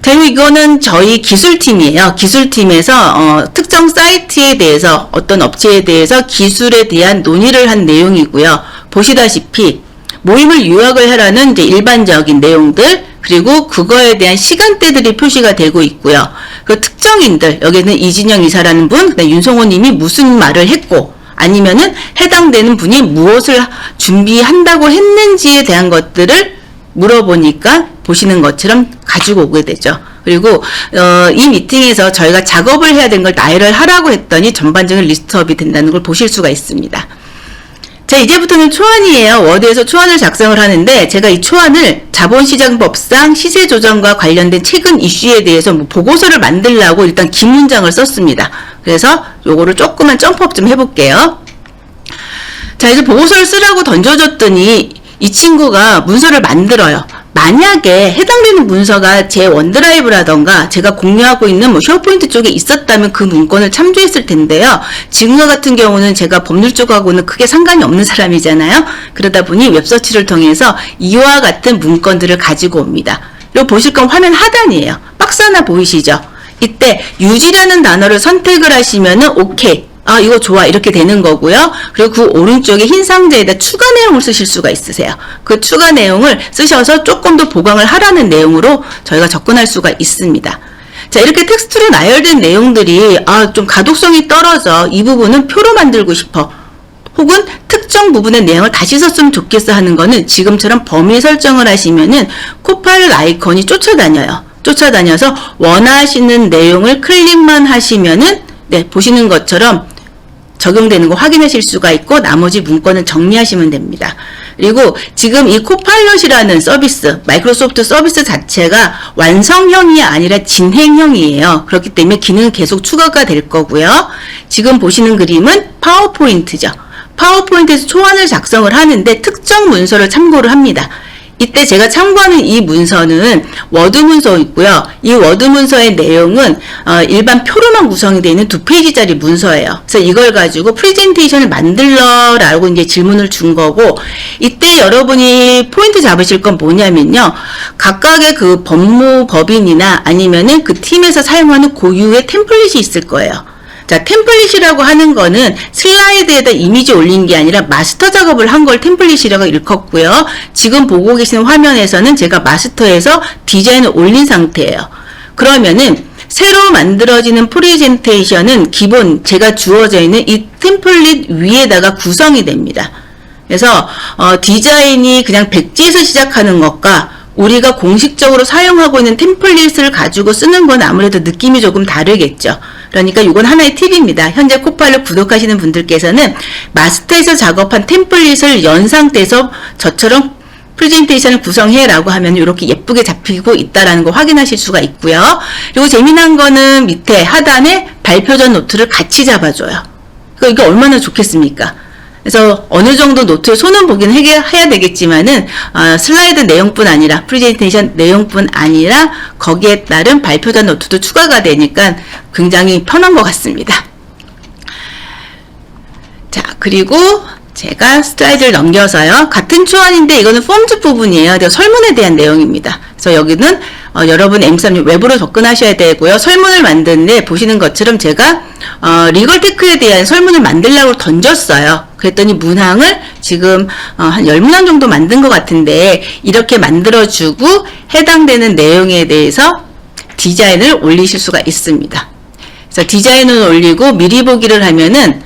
자, 이거는 저희 기술팀이에요. 기술팀에서 특정 사이트에 대해서 어떤 업체에 대해서 기술에 대한 논의를 한 내용이고요. 보시다시피 모임을 요약을 하라는 이제 일반적인 내용들, 그리고 그거에 대한 시간대들이 표시가 되고 있고요. 그 특정인들, 여기는 이진영 이사라는 분, 윤성호 님이 무슨 말을 했고, 아니면은 해당되는 분이 무엇을 준비한다고 했는지에 대한 것들을 물어보니까 보시는 것처럼 가지고 오게 되죠. 그리고 이 미팅에서 저희가 작업을 해야 되는 걸 나열을 하라고 했더니 전반적인 리스트업이 된다는 걸 보실 수가 있습니다. 자, 이제부터는 초안이에요. 워드에서 초안을 작성을 하는데 제가 이 초안을 자본시장법상 시세조정과 관련된 최근 이슈에 대해서 뭐 보고서를 만들려고 일단 긴 문장을 썼습니다. 그래서 요거를 조금만 점프업 좀 해볼게요. 자, 이제 보고서를 쓰라고 던져줬더니 이 친구가 문서를 만들어요. 만약에 해당되는 문서가 제 원드라이브라던가 제가 공유하고 있는 뭐 쉐어포인트 쪽에 있었다면 그 문건을 참조했을 텐데요. 지금과 같은 경우는 제가 법률 쪽하고는 크게 상관이 없는 사람이잖아요. 그러다 보니 웹서치를 통해서 이와 같은 문건들을 가지고 옵니다. 그리고 보실 건 화면 하단이에요. 박스 하나 보이시죠? 이때 유지라는 단어를 선택을 하시면은 오케이. 아, 이거 좋아. 이렇게 되는 거고요. 그리고 그 오른쪽에 흰 상자에다 추가 내용을 쓰실 수가 있으세요. 그 추가 내용을 쓰셔서 조금 더 보강을 하라는 내용으로 저희가 접근할 수가 있습니다. 자, 이렇게 텍스트로 나열된 내용들이 좀 가독성이 떨어져. 이 부분은 표로 만들고 싶어. 혹은 특정 부분의 내용을 다시 썼으면 좋겠어 하는 거는 지금처럼 범위 설정을 하시면은 코파일럿 아이콘이 쫓아다녀서 원하시는 내용을 클릭만 하시면은 네, 보시는 것처럼 적용되는 거 확인하실 수가 있고 나머지 문건은 정리하시면 됩니다. 그리고 지금 이 코파일럿이라는 서비스, 마이크로소프트 서비스 자체가 완성형이 아니라 진행형이에요. 그렇기 때문에 기능은 계속 추가가 될 거고요. 지금 보시는 그림은 파워포인트죠. 파워포인트에서 초안을 작성을 하는데 특정 문서를 참고를 합니다. 이때 제가 참고하는 이 문서는 워드 문서이고요. 이 워드 문서의 내용은 일반 표로만 구성이 되어 있는 2페이지짜리 문서예요. 그래서 이걸 가지고 프레젠테이션을 만들러라고 이제 질문을 준 거고, 이때 여러분이 포인트 잡으실 건 뭐냐면요. 각각의 그 법무법인이나 아니면은 그 팀에서 사용하는 고유의 템플릿이 있을 거예요. 자, 템플릿이라고 하는 거는 슬라이드에다 이미지 올린 게 아니라 마스터 작업을 한 걸 템플릿이라고 일컫고요. 지금 보고 계시는 화면에서는 제가 마스터에서 디자인을 올린 상태예요. 그러면은 새로 만들어지는 프레젠테이션은 기본 제가 주어져 있는 이 템플릿 위에다가 구성이 됩니다. 그래서 디자인이 그냥 백지에서 시작하는 것과 우리가 공식적으로 사용하고 있는 템플릿을 가지고 쓰는 건 아무래도 느낌이 조금 다르겠죠. 그러니까 이건 하나의 팁입니다. 현재 코파일럿 구독하시는 분들께서는 마스터에서 작업한 템플릿을 연 상태에서 저처럼 프레젠테이션을 구성해라고 하면 이렇게 예쁘게 잡히고 있다라는 거 확인하실 수가 있고요. 그리고 재미난 거는 밑에 하단에 발표 전 노트를 같이 잡아줘요. 이게 얼마나 좋겠습니까? 그래서 어느 정도 노트에 손은 보긴 해야 되겠지만은 슬라이드 내용뿐 아니라 프레젠테이션 내용뿐 아니라 거기에 따른 발표 전 노트도 추가가 되니까 굉장히 편한 것 같습니다. 자, 그리고 제가 슬라이드를 넘겨서요. 같은 초안인데 이거는 폼즈 부분이에요. 설문에 대한 내용입니다. 그래서 여기는 여러분 M3 웹으로 접근하셔야 되고요. 설문을 만드는데 보시는 것처럼 제가 리걸테크에 대한 설문을 만들려고 던졌어요. 그랬더니 문항을 지금 한 10문항 정도 만든 것 같은데 이렇게 만들어주고 해당되는 내용에 대해서 디자인을 올리실 수가 있습니다. 그래서 디자인을 올리고 미리 보기를 하면은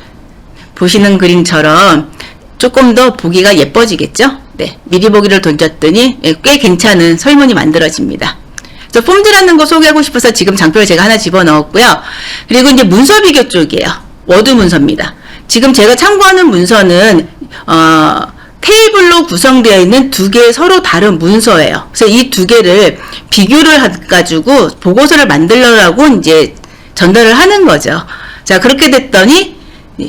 보시는 그림처럼 조금 더 보기가 예뻐지겠죠? 네, 미리 보기를 던졌더니 꽤 괜찮은 설문이 만들어집니다. 그래서 폼즈라는 거 소개하고 싶어서 지금 장표를 제가 하나 집어넣었고요. 그리고 이제 문서 비교 쪽이에요. 워드 문서입니다. 지금 제가 참고하는 문서는 테이블로 구성되어 있는 두 개의 서로 다른 문서예요. 그래서 이 두 개를 비교를 해가지고 보고서를 만들려고 이제 전달을 하는 거죠. 자, 그렇게 됐더니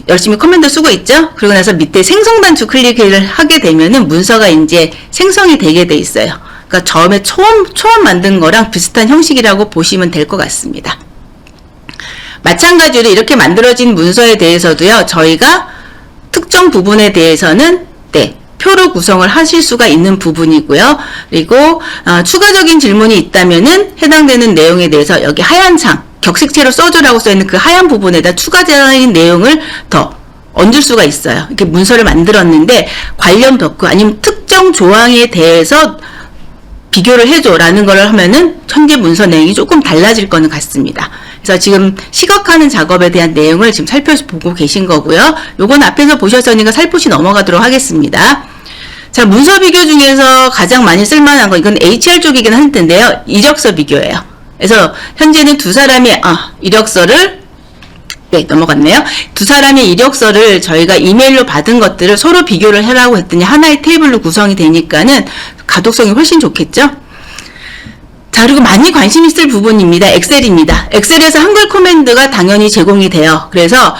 열심히 커맨드 쓰고 있죠? 그러고 나서 밑에 생성 단추 클릭을 하게 되면은 문서가 이제 생성이 되게 돼 있어요. 그러니까 처음에 초안 만든 거랑 비슷한 형식이라고 보시면 될 것 같습니다. 마찬가지로 이렇게 만들어진 문서에 대해서도요, 저희가 특정 부분에 대해서는 표로 구성을 하실 수가 있는 부분이고요. 그리고 추가적인 질문이 있다면은 해당되는 내용에 대해서 여기 하얀 창, 격식체로 써줘라고 써있는 그 하얀 부분에다 추가적인 내용을 더 얹을 수가 있어요. 이렇게 문서를 만들었는데 관련 벽구 아니면 특정 조항에 대해서 비교를 해줘라는 걸 하면은 현재 문서 내용이 조금 달라질 거는 같습니다. 그래서 지금 시각화하는 작업에 대한 내용을 지금 살펴보고 계신 거고요. 요건 앞에서 보셨으니까 살포시 넘어가도록 하겠습니다. 자, 문서 비교 중에서 가장 많이 쓸만한 거, 이건 HR 쪽이긴 할 텐데요. 이력서 비교예요. 그래서 현재는 두 사람의 이력서를 넘어갔네요. 두 사람의 이력서를 저희가 이메일로 받은 것들을 서로 비교를 해라고 했더니 하나의 테이블로 구성이 되니까는 가독성이 훨씬 좋겠죠? 자, 그리고 많이 관심 있을 부분입니다. 엑셀입니다. 엑셀에서 한글 코맨드가 당연히 제공이 돼요. 그래서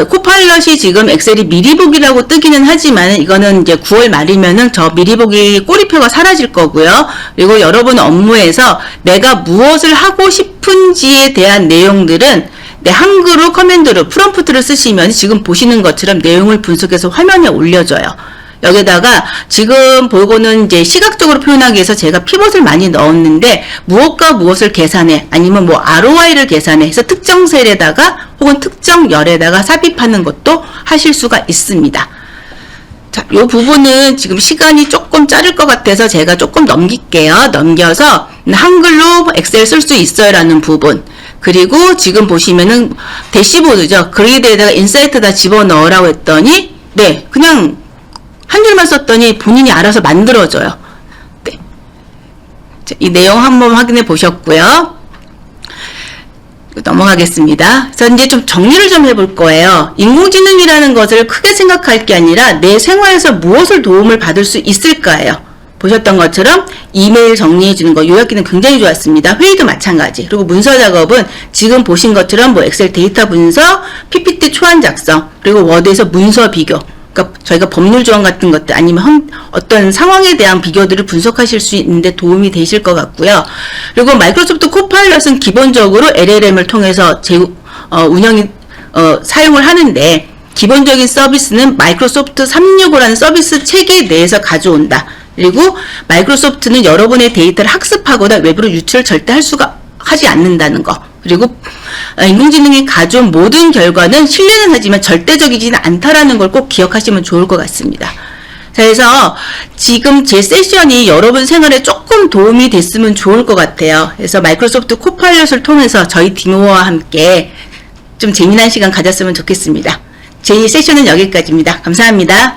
코파일럿이 지금 엑셀이 미리 보기라고 뜨기는 하지만 이거는 이제 9월 말이면은 저 미리 보기 꼬리표가 사라질 거고요. 그리고 여러분 업무에서 내가 무엇을 하고 싶은지에 대한 내용들은 한글로 커맨드로 프롬프트를 쓰시면 지금 보시는 것처럼 내용을 분석해서 화면에 올려줘요. 여기다가 지금 보고는 이제 시각적으로 표현하기 위해서 제가 피벗을 많이 넣었는데 무엇과 무엇을 계산해 아니면 뭐 ROI를 계산해 해서 특정 셀에다가 혹은 특정 열에다가 삽입하는 것도 하실 수가 있습니다. 자, 요 부분은 지금 시간이 조금 자를 것 같아서 제가 조금 넘길게요. 넘겨서 한글로 엑셀 쓸 수 있어요라는 부분. 그리고 지금 보시면은 대시보드죠. 그리드에다가 인사이트다 집어넣으라고 했더니 네, 그냥 한 줄만 썼더니 본인이 알아서 만들어져요. 네. 자, 이 내용 한번 확인해 보셨고요. 넘어가겠습니다. 그래서 이제 좀 정리를 좀 해볼 거예요. 인공지능이라는 것을 크게 생각할 게 아니라 내 생활에서 무엇을 도움을 받을 수 있을까예요. 보셨던 것처럼 이메일 정리해 주는 거 요약기는 굉장히 좋았습니다. 회의도 마찬가지. 그리고 문서 작업은 지금 보신 것처럼 뭐 엑셀 데이터 분석, PPT 초안 작성, 그리고 워드에서 문서 비교. 그러니까 저희가 법률 조항 같은 것들 아니면 어떤 상황에 대한 비교들을 분석하실 수 있는데 도움이 되실 것 같고요. 그리고 마이크로소프트 코파일럿은 기본적으로 LLM을 통해서 사용을 하는데 기본적인 서비스는 마이크로소프트 365라는 서비스 체계 내에서 가져온다. 그리고 마이크로소프트는 여러분의 데이터를 학습하거나 외부로 유출을 절대 하지 않는다는 거. 그리고 인공지능이 가져온 모든 결과는 신뢰는 하지만 절대적이지는 않다라는 걸 꼭 기억하시면 좋을 것 같습니다. 자, 그래서 지금 제 세션이 여러분 생활에 조금 도움이 됐으면 좋을 것 같아요. 그래서 마이크로소프트 코파일럿을 통해서 저희 디모와 함께 좀 재미난 시간 가졌으면 좋겠습니다. 제 세션은 여기까지입니다. 감사합니다.